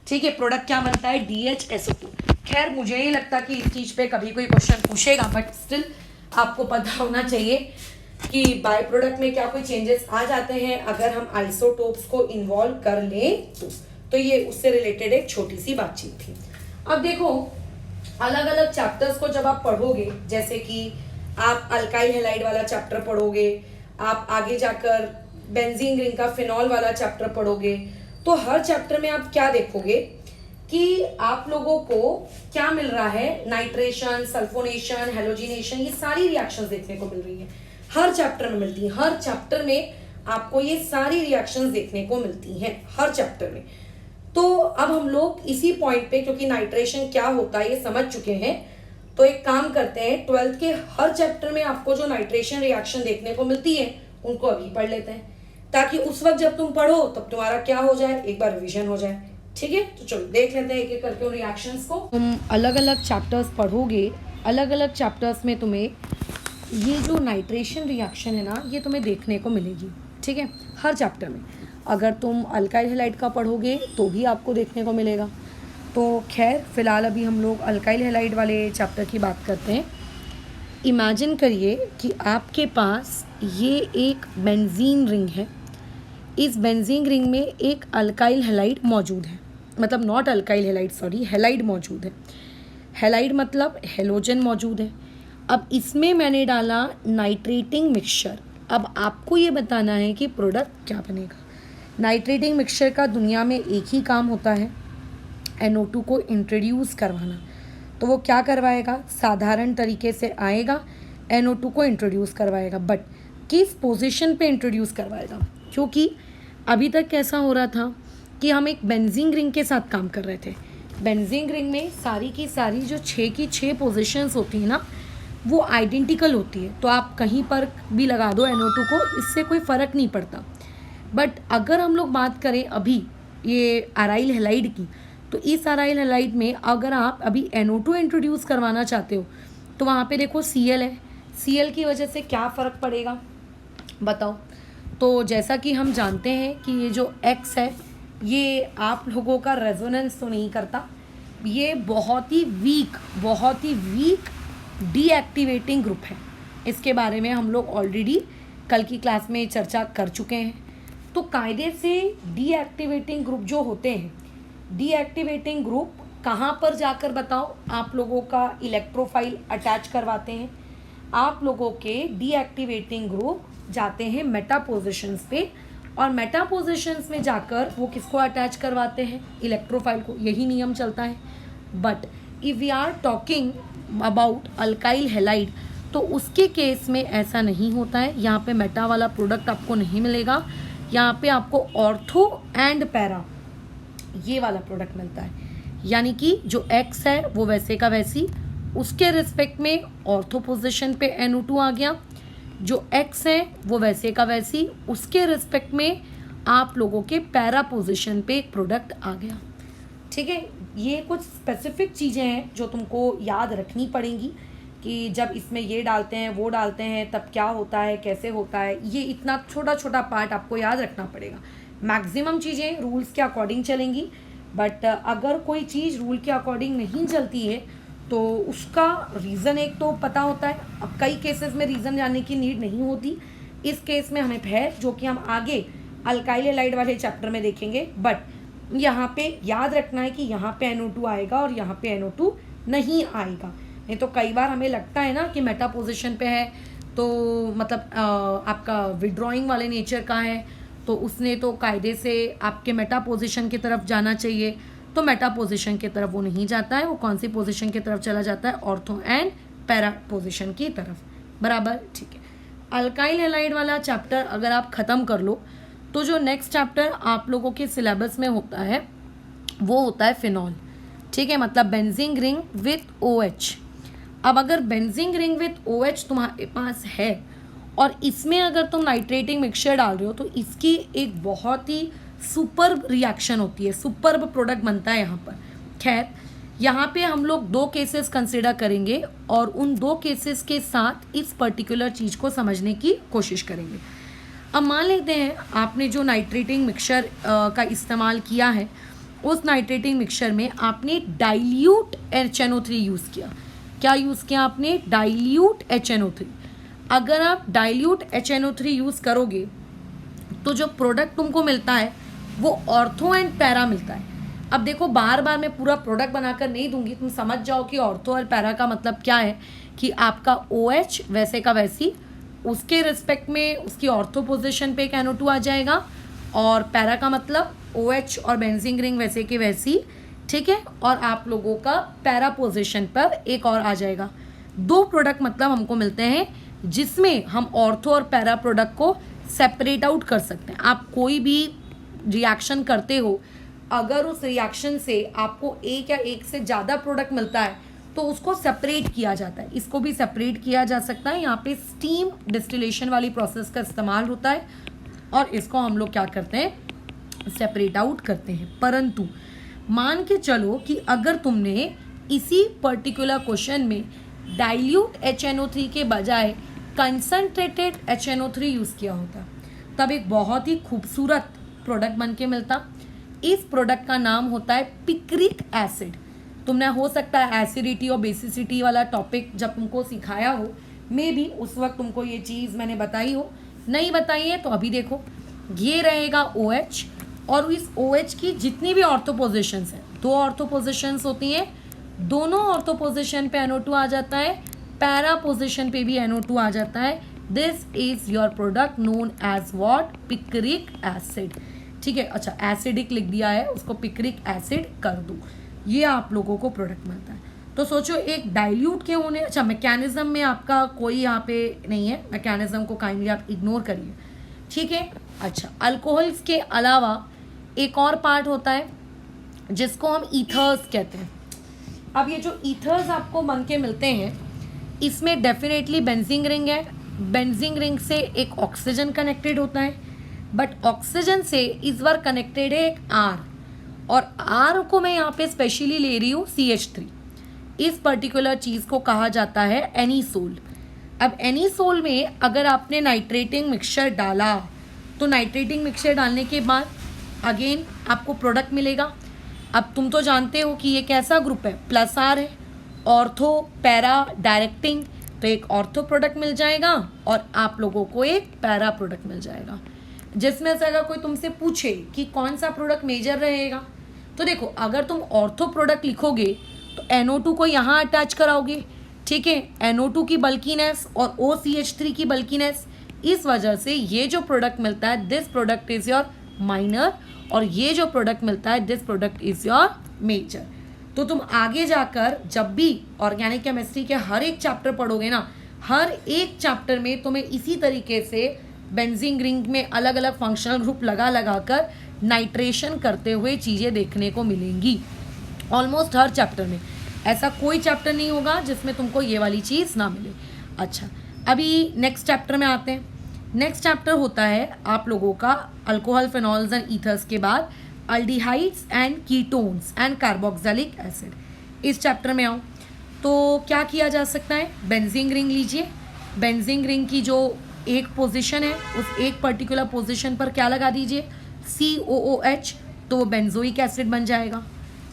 ठीक है, प्रोडक्ट क्या बनता है? DHSO4। खैर मुझे नहीं लगता कि इस चीज़ पे कभी कोई क्वेश्चन पूछेगा, बट स्टिल आपको पता होना चाहिए कि बाय प्रोडक्ट में क्या कोई चेंजेस आ जाते हैं अगर हम आइसोटोप्स को इन्वॉल्व कर लें तो ये उससे रिलेटेड एक छोटी सी बातचीत थी। अब देखो, अलग अलग चैप्टर्स को जब आप पढ़ोगे, जैसे कि आप अल्काइल हैलाइड वाला चैप्टर पढ़ोगे, आप आगे जाकर बेंजीन रिंग का फिनॉल वाला चैप्टर पढ़ोगे, तो हर चैप्टर में आप क्या देखोगे कि आप लोगों को क्या मिल रहा है, नाइट्रेशन, सल्फोनेशन, हेलोजिनेशन, ये सारी रिएक्शंस देखने को मिल रही है, हर चैप्टर में मिलती है। हर चैप्टर में आपको ये सारी रिएक्शंस देखने को मिलती हैं, हर चैप्टर में। तो अब हम लोग इसी पॉइंट पे, क्योंकि नाइट्रेशन क्या होता है ये समझ चुके हैं, तो एक काम करते हैं, 12th के हर चैप्टर में आपको जो नाइट्रेशन रिएक्शन देखने को मिलती है उनको अभी पढ़ लेते हैं, ताकि उस वक्त जब तुम पढ़ो तब तुम्हारा क्या हो जाए, एक बार रिविजन हो जाए। ठीक है, तो चलो देख लेते हैं एक एक करके उन रिएक्शंस को। तुम अलग अलग चैप्टर्स पढ़ोगे, अलग अलग चैप्टर्स में तुम्हें ये जो नाइट्रेशन रिएक्शन है ना, ये तुम्हें देखने को मिलेगी। ठीक है, हर चैप्टर में। अगर तुम अल्काइल हैलाइड का पढ़ोगे तो भी आपको देखने को मिलेगा। तो खैर फिलहाल अभी हम लोग अल्काइल हैलाइड वाले चैप्टर की बात करते हैं। इमेजिन करिए कि आपके पास ये एक बेंजीन रिंग है, इस बेंजीन रिंग में एक अल्काइल हैलाइड मौजूद है, मतलब not alkyl halide, sorry, halide मौजूद है। हैलाइड मतलब हेलोजन मौजूद है। अब इसमें मैंने डाला नाइट्रेटिंग मिक्सचर। अब आपको ये बताना है कि प्रोडक्ट क्या बनेगा। नाइट्रेटिंग मिक्सचर का दुनिया में एक ही काम होता है, NO2 को इंट्रोड्यूस करवाना। तो वो क्या करवाएगा, साधारण तरीके से आएगा, NO2 को इंट्रोड्यूस करवाएगा, बट किस पोजीशन पे इंट्रोड्यूस करवाएगा? क्योंकि अभी तक कैसा हो रहा था कि हम एक बेंजीन रिंग के साथ काम कर रहे थे। बेंजीन रिंग में सारी की सारी जो 6 की 6 पोजीशंस होती हैं ना, वो आइडेंटिकल होती है, तो आप कहीं पर भी लगा दो NO2 को, इससे कोई फ़र्क नहीं पड़ता। बट अगर हम लोग बात करें अभी ये अराइल हैलाइड की, तो इस अराइल हैलाइड में अगर आप अभी NO2 इंट्रोड्यूस करवाना चाहते हो तो वहाँ पे देखो Cl है, Cl की वजह से क्या फ़र्क पड़ेगा बताओ। तो जैसा कि हम जानते हैं कि ये जो X है ये आप लोगों का रेजोनेंस तो नहीं करता, ये बहुत ही वीक डीएक्टिवेटिंग ग्रुप है। इसके बारे में हम लोग ऑलरेडी कल की क्लास में चर्चा कर चुके हैं। तो कायदे से डीएक्टिवेटिंग ग्रुप जो होते हैं, डीएक्टिवेटिंग ग्रुप कहाँ पर जाकर बताओ आप लोगों का इलेक्ट्रोफाइल अटैच करवाते हैं। आप लोगों के डीएक्टिवेटिंग ग्रुप जाते हैं मेटा पोजिशंस पे, और मेटा पोजिशंस में जाकर वो किसको अटैच करवाते हैं, इलेक्ट्रोफाइल को। यही नियम चलता है। But if we are talking about alkyl halide, तो उसके केस में ऐसा नहीं होता है। यहाँ पे मेटा वाला प्रोडक्ट आपको नहीं मिलेगा, यहाँ पे आपको ऑर्थो एंड पैरा ये वाला प्रोडक्ट मिलता है। यानी कि जो एक्स है वो वैसे का वैसी, उसके रिस्पेक्ट में ऑर्थो पोजिशन पे NO2 आ गया, जो एक्स है वो वैसे का वैसी, उसके रिस्पेक्ट में आप लोगों के पैरा पोजिशन पे एक प्रोडक्ट आ गया। ठीक है, ये कुछ स्पेसिफिक चीज़ें हैं जो तुमको याद रखनी पड़ेंगी कि जब इसमें ये डालते हैं वो डालते हैं तब क्या होता है, कैसे होता है। ये इतना छोटा छोटा पार्ट आपको याद रखना पड़ेगा। मैक्सिमम चीज़ें रूल्स के अकॉर्डिंग चलेंगी, बट अगर कोई चीज़ रूल के अकॉर्डिंग नहीं चलती है तो उसका रीज़न एक तो पता होता है। अब कई केसेस में रीज़न जानने की नीड नहीं होती, इस केस में हमें है जो कि हम आगे अल्काइल हैलाइड वाले चैप्टर में देखेंगे। बट यहाँ पे याद रखना है कि यहाँ पे NO2 आएगा और यहाँ पे NO2 नहीं आएगा। नहीं तो कई बार हमें लगता है ना कि मेटा पोजिशन पे है तो मतलब आपका विड्रॉइंग वाले नेचर का है तो उसने तो कायदे से आपके मेटा पोजिशन की तरफ जाना चाहिए, तो मेटा पोजिशन की तरफ वो नहीं जाता है, वो कौन सी पोजिशन की तरफ चला जाता है, ऑर्थो एंड पैरा पोजिशन की तरफ। बराबर, ठीक है। अल्काइल हैलाइड वाला चैप्टर अगर आप ख़त्म कर लो तो जो नेक्स्ट चैप्टर आप लोगों के सिलेबस में होता है वो होता है फिनॉल। ठीक है, मतलब बेंजीन रिंग विथ OH। अब अगर बेंजीन रिंग विथ OH तुम्हारे पास है और इसमें अगर तुम नाइट्रेटिंग मिक्सचर डाल रहे हो तो इसकी एक बहुत ही सुपर्ब रिएक्शन होती है, सुपर्ब प्रोडक्ट बनता है यहाँ पर। खैर, यहाँ पे हम लोग 2 केसेस कंसिडर करेंगे और उन 2 केसेस के साथ इस पर्टिकुलर चीज़ को समझने की कोशिश करेंगे। अब मान लेते हैं आपने जो नाइट्रेटिंग मिक्सचर का इस्तेमाल किया है, उस नाइट्रेटिंग मिक्सचर में आपने डाइल्यूट HNO3 यूज़ किया। क्या यूज़ किया आपने? Dilute HNO3। अगर आप डाइल्यूट HNO3 यूज़ करोगे तो जो प्रोडक्ट तुमको मिलता है वो ऑर्थो एंड पैरा मिलता है। अब देखो, बार बार मैं पूरा प्रोडक्ट बनाकर नहीं दूंगी, तुम समझ जाओ कि ऑर्थो और पैरा का मतलब क्या है। कि आपका OH वैसे का वैसी, उसके रिस्पेक्ट में उसकी ऑर्थो पोजिशन पे एक NO2 आ जाएगा, और पैरा का मतलब OH और बेंजीन रिंग वैसे की वैसी। ठीक है, और आप लोगों का पैरा पोजिशन पर एक और आ जाएगा। 2 प्रोडक्ट मतलब हमको मिलते हैं जिसमें हम ऑर्थो और पैरा प्रोडक्ट को सेपरेट आउट कर सकते हैं। आप कोई भी रिएक्शन करते हो, अगर उस रिएक्शन से आपको एक या एक से ज़्यादा प्रोडक्ट मिलता है तो उसको सेपरेट किया जाता है। इसको भी सेपरेट किया जा सकता है। यहाँ पे स्टीम डिस्टिलेशन वाली प्रोसेस का इस्तेमाल होता है और इसको हम लोग क्या करते हैं, सेपरेट आउट करते हैं। परंतु मान के चलो कि अगर तुमने इसी पर्टिकुलर क्वेश्चन में डाइल्यूट HNO3 के बजाय कंसनट्रेटेड HNO3 यूज़ किया होता, तब एक बहुत ही खूबसूरत प्रोडक्ट बन के मिलता। इस प्रोडक्ट का नाम होता है पिक्रिक एसिड। तुमने हो सकता है एसिडिटी और बेसिसिटी वाला टॉपिक जब तुमको सिखाया हो, मे भी उस वक्त तुमको ये चीज़ मैंने बताई हो, नहीं बताई है तो अभी देखो। ये रहेगा OH, और इस OH की जितनी भी ऑर्थो पोजिशंस हैं, 2 ऑर्थो पोजिशंस होती हैं, दोनों ऑर्थो पोजिशन पे NO2 आ जाता है, पैरा पोजिशन पे भी NO2 आ जाता है। This is your product known as what? Picric acid. ठीक है, अच्छा एसिडिक लिख दिया है, उसको पिक्रिक एसिड कर दो। ये आप लोगों को प्रोडक्ट मिलता है। तो सोचो एक डाइल्यूट के होने, अच्छा मैकेनिज्म में आपका कोई यहाँ पे नहीं है, मैकेनिज्म को काइंडली आप इग्नोर करिए। ठीक है, अच्छा अल्कोहल्स के अलावा एक और पार्ट होता है जिसको हम ईथर्स कहते हैं। अब ये जो ईथर्स आपको बन के मिलते हैं, इसमें डेफिनेटली बेंजीन रिंग है। बेंजीन रिंग से एक ऑक्सीजन कनेक्टेड होता है, बट ऑक्सीजन से इस बार कनेक्टेड है एक R, और R को मैं यहाँ पे स्पेशली ले रही हूँ CH3। इस पर्टिकुलर चीज़ को कहा जाता है एनीसोल। अब एनीसोल में अगर आपने नाइट्रेटिंग मिक्सचर डाला तो नाइट्रेटिंग मिक्सचर डालने के बाद अगेन आपको प्रोडक्ट मिलेगा। अब तुम तो जानते हो कि ये कैसा ग्रुप है, +R है, ऑर्थो पैरा डायरेक्टिंग, तो एक ऑर्थो प्रोडक्ट मिल जाएगा और आप लोगों को एक पैरा प्रोडक्ट मिल जाएगा। जिसमें से अगर कोई तुमसे पूछे कि कौन सा प्रोडक्ट मेजर रहेगा, तो देखो अगर तुम ऑर्थो प्रोडक्ट लिखोगे तो NO2 को यहाँ अटैच कराओगे। ठीक है, NO2 की बल्कीनेस और OCH3 की बल्कीनेस, इस वजह से ये जो प्रोडक्ट मिलता है this product is your minor, और ये जो प्रोडक्ट मिलता है this product is your major. तो तुम आगे जाकर जब भी ऑर्गेनिक केमिस्ट्री के हर एक चैप्टर पढ़ोगे ना, हर एक चैप्टर में तुम्हें इसी तरीके से बेंजीन रिंग में अलग अलग फंक्शनल ग्रुप लगा कर नाइट्रेशन करते हुए चीज़ें देखने को मिलेंगी। ऑलमोस्ट हर चैप्टर में, ऐसा कोई चैप्टर नहीं होगा जिसमें तुमको ये वाली चीज़ ना मिले। अच्छा, अभी नेक्स्ट चैप्टर में आते हैं। नेक्स्ट चैप्टर होता है आप लोगों का अल्कोहल, फिनॉल्स एंड ईथर्स के बाद aldehydes and ketones and carboxylic acid. इस चैप्टर में आओ तो क्या किया जा सकता है, बेंजीन रिंग लीजिए। बेंजीन रिंग की जो एक पोजीशन है, उस एक पर्टिकुलर पोजीशन पर क्या लगा दीजिए, COOH, तो वो बेंजोइक एसिड बन जाएगा।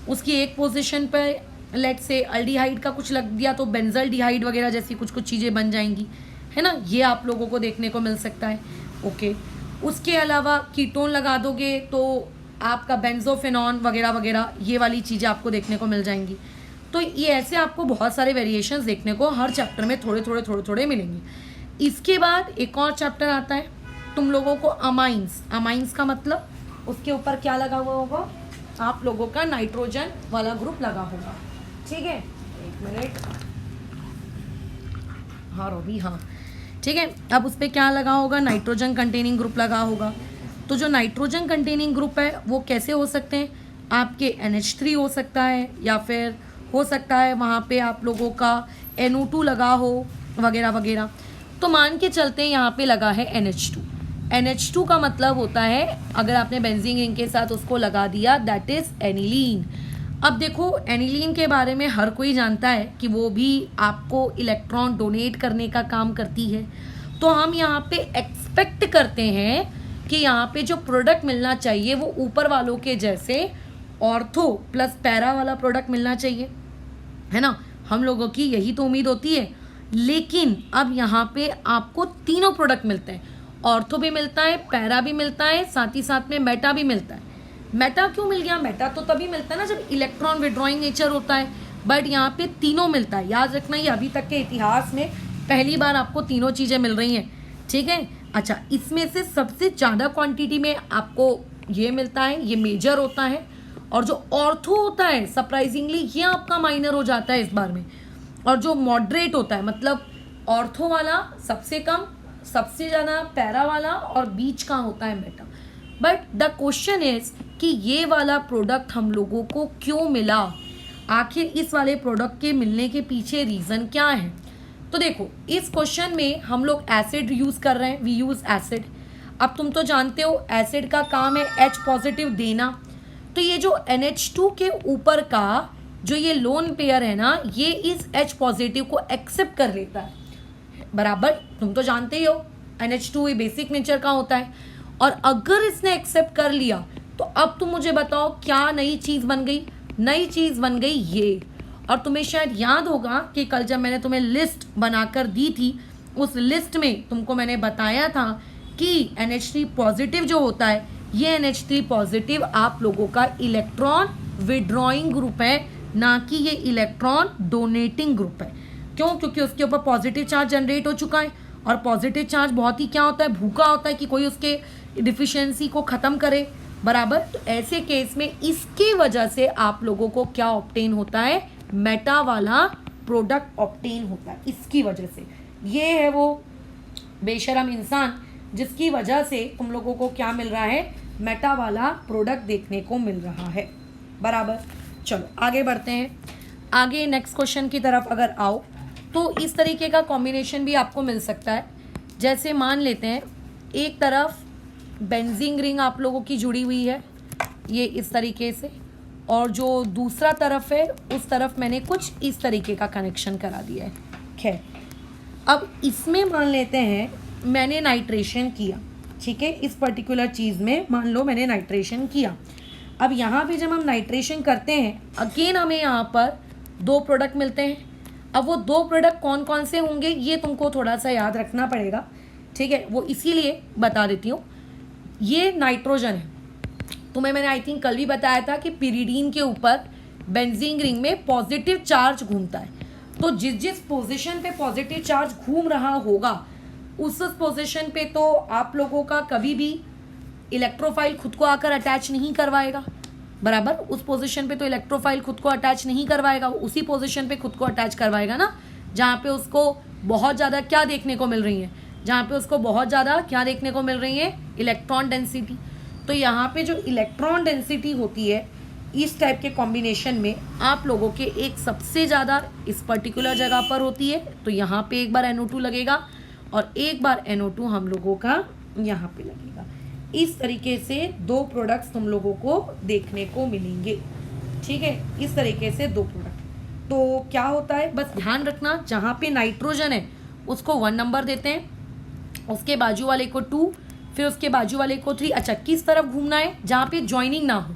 उसकी एक पोजीशन पर लेट से अल्डिहाइड का कुछ लग दिया तो बेंजल्डिहाइड वगैरह जैसी कुछ कुछ चीज़ें बन जाएंगी, है ना। ये आप लोगों को देखने को मिल सकता है। ओके, उसके अलावा कीटोन लगा दोगे तो आपका बेंजोफेनॉन वगैरह वगैरह ये वाली चीज़ें आपको देखने को मिल जाएंगी। तो ये ऐसे आपको बहुत सारे वेरिएशंस देखने को हर चैप्टर में थोड़े थोड़े मिलेंगे। इसके बाद एक और चैप्टर आता है तुम लोगों को अमाइंस। अमाइंस का मतलब उसके ऊपर क्या लगा हुआ होगा, आप लोगों का नाइट्रोजन वाला ग्रुप लगा होगा, ठीक है। एक मिनट, हाँ रोबी, हाँ ठीक है। अब उस पर क्या लगा होगा, नाइट्रोजन कंटेनिंग ग्रुप लगा होगा। तो जो नाइट्रोजन कंटेनिंग ग्रुप है वो कैसे हो सकते हैं, आपके NH3 हो सकता है, या फिर हो सकता है वहाँ पे आप लोगों का NO2 लगा हो वगैरह वगैरह। तो मान के चलते हैं यहाँ पे लगा है NH2। NH2 का मतलब होता है, अगर आपने बेंजीन रिंग के साथ उसको लगा दिया, दैट इज़ एनिलीन। अब देखो, एनिलीन के बारे में हर कोई जानता है कि वो भी आपको इलेक्ट्रॉन डोनेट करने का काम करती है। तो हम यहाँ पे एक्सपेक्ट करते हैं कि यहाँ पे जो प्रोडक्ट मिलना चाहिए वो ऊपर वालों के जैसे ऑर्थो प्लस पैरा वाला प्रोडक्ट मिलना चाहिए, है ना। हम लोगों की यही तो उम्मीद होती है। लेकिन अब यहाँ पे आपको तीनों प्रोडक्ट मिलते हैं, ऑर्थो भी मिलता है, पैरा भी मिलता है, साथ ही साथ में मेटा भी मिलता है। मेटा क्यों मिल गया, मेटा तो तभी मिलता है ना जब इलेक्ट्रॉन विड्रॉइंग नेचर होता है, बट यहाँ पे तीनों मिलता है। याद रखना, ये अभी तक के इतिहास में पहली बार आपको तीनों चीज़ें मिल रही हैं, ठीक है। अच्छा, इसमें से सबसे ज़्यादा क्वांटिटी में आपको ये मिलता है, ये मेजर होता है। और जो ऑर्थो होता है सरप्राइजिंगली ये आपका माइनर हो जाता है इस बार में। और जो मॉडरेट होता है, मतलब ऑर्थो वाला सबसे कम, सबसे ज़्यादा पैरा वाला, और बीच का होता है Meta. But the question is कि ये वाला प्रोडक्ट हम लोगों को क्यों मिला, आखिर इस वाले प्रोडक्ट के मिलने के पीछे रीज़न क्या है। तो देखो, इस क्वेश्चन में हम लोग एसिड यूज़ कर रहे हैं, वी यूज़ एसिड। अब तुम तो जानते हो एसिड का काम है H पॉजिटिव देना। तो ये जो NH2 के ऊपर का जो ये लोन पेयर है ना, ये इस H पॉजिटिव को एक्सेप्ट कर लेता है, बराबर। तुम तो जानते ही हो NH2 ये बेसिक नेचर का होता है। और अगर इसने एक्सेप्ट कर लिया तो अब तुम मुझे बताओ क्या नई चीज़ बन गई, नई चीज़ बन गई ये। और तुम्हें शायद याद होगा कि कल जब मैंने तुम्हें लिस्ट बनाकर दी थी, उस लिस्ट में तुमको मैंने बताया था कि NH3 पॉजिटिव जो होता है, ये NH3 पॉजिटिव आप लोगों का इलेक्ट्रॉन विड्रॉइंग ग्रुप है, ना कि ये इलेक्ट्रॉन डोनेटिंग ग्रुप है। क्यों, क्योंकि उसके ऊपर पॉजिटिव चार्ज जनरेट हो चुका है। और पॉजिटिव चार्ज बहुत ही क्या होता है, भूखा होता है कि कोई उसके डिफिशियंसी को ख़त्म करे, बराबर। तो ऐसे केस में इसकी वजह से आप लोगों को क्या ऑब्टेन होता है, मेटा वाला प्रोडक्ट ऑब्टेन होता है। इसकी वजह से ये है वो बेशरम इंसान जिसकी वजह से तुम लोगों को क्या मिल रहा है, मेटा वाला प्रोडक्ट देखने को मिल रहा है, बराबर। चलो आगे बढ़ते हैं। आगे नेक्स्ट क्वेश्चन की तरफ अगर आओ तो इस तरीके का कॉम्बिनेशन भी आपको मिल सकता है। जैसे मान लेते हैं एक तरफ बेंजीन रिंग आप लोगों की जुड़ी हुई है ये इस तरीके से, और जो दूसरा तरफ है उस तरफ मैंने कुछ इस तरीके का कनेक्शन करा दिया है। खैर, अब इसमें मान लेते हैं मैंने नाइट्रेशन किया, ठीक है। इस पर्टिकुलर चीज़ में मान लो मैंने नाइट्रेशन किया। अब यहाँ पे जब हम नाइट्रेशन करते हैं, अगेन हमें यहाँ पर दो प्रोडक्ट मिलते हैं। अब वो दो प्रोडक्ट कौन कौन से होंगे ये तुमको थोड़ा सा याद रखना पड़ेगा, ठीक है। वो इसीलिए बता देती हूँ। ये नाइट्रोजन है, तुम्हें मैंने आई थिंक कल भी बताया था कि पिरिडीन के ऊपर बेंजीन रिंग में पॉजिटिव चार्ज घूमता है। तो जिस जिस पोजीशन पे पॉजिटिव चार्ज घूम रहा होगा उस पोजीशन पे तो आप लोगों का कभी भी इलेक्ट्रोफाइल खुद को आकर अटैच नहीं करवाएगा, बराबर। उस पोजीशन पे तो इलेक्ट्रोफाइल खुद को अटैच नहीं करवाएगा, उसी पोजीशन पे खुद को अटैच करवाएगा ना जहाँ पे उसको बहुत ज़्यादा क्या देखने को मिल रही है, जहाँ पे उसको बहुत ज़्यादा क्या देखने को मिल रही है, इलेक्ट्रॉन डेंसिटी। तो यहाँ पे जो इलेक्ट्रॉन डेंसिटी होती है इस टाइप के कॉम्बिनेशन में आप लोगों के एक सबसे ज़्यादा इस पर्टिकुलर जगह पर होती है, तो यहाँ पे एक बार NO2 लगेगा और एक बार NO2 हम लोगों का यहाँ पे लगेगा। इस तरीके से दो प्रोडक्ट्स तुम लोगों को देखने को मिलेंगे, ठीक है, इस तरीके से दो प्रोडक्ट। तो क्या होता है, बस ध्यान रखना, जहाँ पे नाइट्रोजन है उसको 1 नंबर देते हैं, उसके बाजू वाले को 2, फिर उसके बाजू वाले को 3। अच्छा, किस तरफ घूमना है, जहाँ पे ज्वाइनिंग ना हो,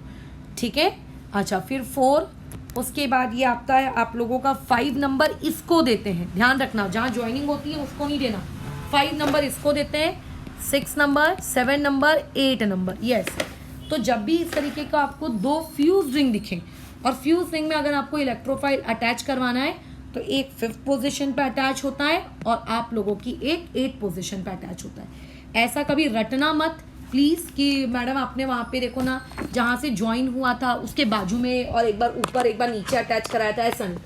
ठीक है। अच्छा, फिर 4, उसके बाद ये आता है आप लोगों का 5 नंबर, इसको देते हैं, ध्यान रखना, जहाँ ज्वाइनिंग होती है उसको नहीं देना, 5 नंबर इसको देते हैं, 6 नंबर, 7 नंबर, 8 नंबर, यस। तो जब भी इस तरीके का आपको 2 फ्यूज रिंग दिखें, और फ्यूज रिंग में अगर आपको इलेक्ट्रोफाइल अटैच करवाना है तो एक 5th पोजीशन पे अटैच होता है और आप लोगों की एक 8th पोजीशन पे अटैच होता है। ऐसा कभी रटना मत प्लीज़ कि मैडम आपने वहाँ पे देखो ना जहाँ से ज्वाइन हुआ था उसके बाजू में और एक बार ऊपर एक बार नीचे अटैच कराया था, ऐसा नहीं।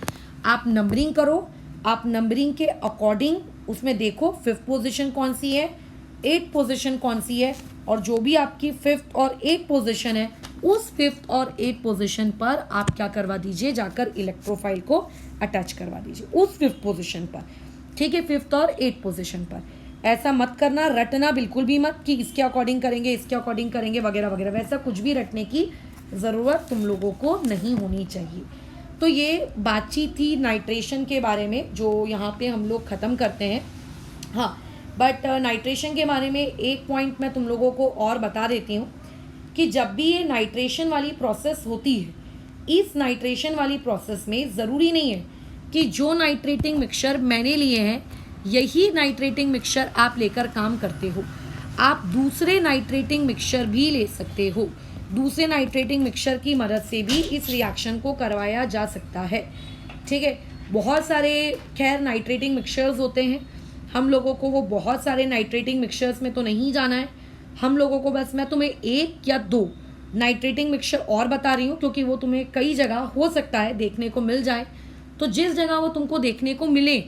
आप नंबरिंग करो, आप नंबरिंग के अकॉर्डिंग उसमें देखो 5th पोजीशन कौन सी है, 8th पोजीशन कौन सी है, और जो भी आपकी 5th और 8th पोजीशन है उस 5th और 8th पोजीशन पर आप क्या करवा दीजिए, जाकर इलेक्ट्रोफाइल को अटैच करवा दीजिए उस 5th पोजीशन पर, ठीक है, 5th और 8th पोजीशन पर। ऐसा मत करना, रटना बिल्कुल भी मत कि इसके अकॉर्डिंग करेंगे, इसके अकॉर्डिंग करेंगे वगैरह वगैरह, वैसा कुछ भी रटने की ज़रूरत तुम लोगों को नहीं होनी चाहिए। तो ये बातचीत थी नाइट्रेशन के बारे में जो यहाँ पे हम लोग ख़त्म करते हैं। हाँ, बट नाइट्रेशन के बारे में एक पॉइंट मैं तुम लोगों को और बता देती हूँ कि जब भी ये नाइट्रेशन वाली प्रोसेस होती है, इस नाइट्रेशन वाली प्रोसेस में ज़रूरी नहीं है कि जो नाइट्रेटिंग मिक्सचर मैंने लिए हैं यही नाइट्रेटिंग मिक्सचर आप लेकर काम करते हो। आप दूसरे नाइट्रेटिंग मिक्सचर भी ले सकते हो, दूसरे नाइट्रेटिंग मिक्सचर की मदद से भी इस रिएक्शन को करवाया जा सकता है, ठीक है। बहुत सारे खैर नाइट्रेटिंग मिक्सचर्स होते हैं, हम लोगों को वो बहुत सारे नाइट्रेटिंग मिक्सचर्स में तो नहीं जाना है। हम लोगों को बस मैं तुम्हें 1 या 2 नाइट्रेटिंग मिक्सचर और बता रही हूँ क्योंकि वो तुम्हें कई जगह हो सकता है देखने को मिल जाए। तो जिस जगह वो तुमको देखने को मिले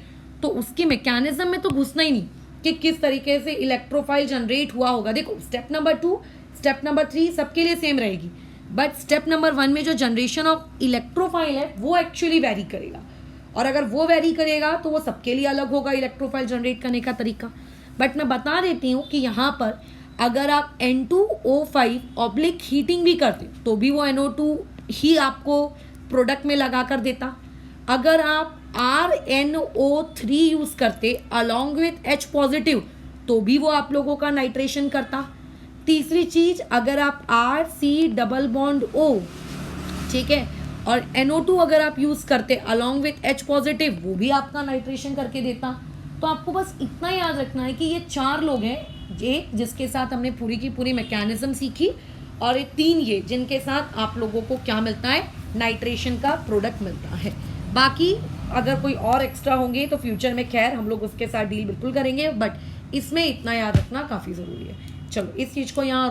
तो उसके मैकेनिज्म में तो घुसना ही नहीं कि किस तरीके से इलेक्ट्रोफाइल जनरेट हुआ होगा। देखो, स्टेप नंबर 2, स्टेप नंबर 3 सबके लिए सेम रहेगी, बट स्टेप नंबर 1 में जो जनरेशन ऑफ इलेक्ट्रोफाइल है वो एक्चुअली वेरी करेगा, और अगर वो वेरी करेगा तो वो सबके लिए अलग होगा इलेक्ट्रोफाइल जनरेट करने का तरीका। बट मैं बता देती हूँ कि यहाँ पर अगर आप N2O5 हीटिंग भी करते तो भी वो NO2 ही आपको प्रोडक्ट में लगा कर देता। अगर आप RNO3 यूज़ करते अलॉन्ग विथ H पॉजिटिव तो भी वो आप लोगों का नाइट्रेशन करता। तीसरी चीज़, अगर आप RC डबल बॉन्ड O, ठीक है, और NO2 अगर आप यूज़ करते अलॉन्ग विथ H पॉजिटिव वो भी आपका नाइट्रेशन करके देता। तो आपको बस इतना याद रखना है कि ये 4 लोग हैं, एक जिसके साथ हमने पूरी की पूरी मैकेनिज्म सीखी, और ये 3 ये जिनके साथ आप लोगों को क्या मिलता है, नाइट्रेशन का प्रोडक्ट मिलता है। बाकी अगर कोई और एक्स्ट्रा होंगे तो फ्यूचर में खैर हम लोग उसके साथ डील बिल्कुल करेंगे, बट इसमें इतना याद रखना काफ़ी ज़रूरी है। चलो इस चीज़ को यहाँ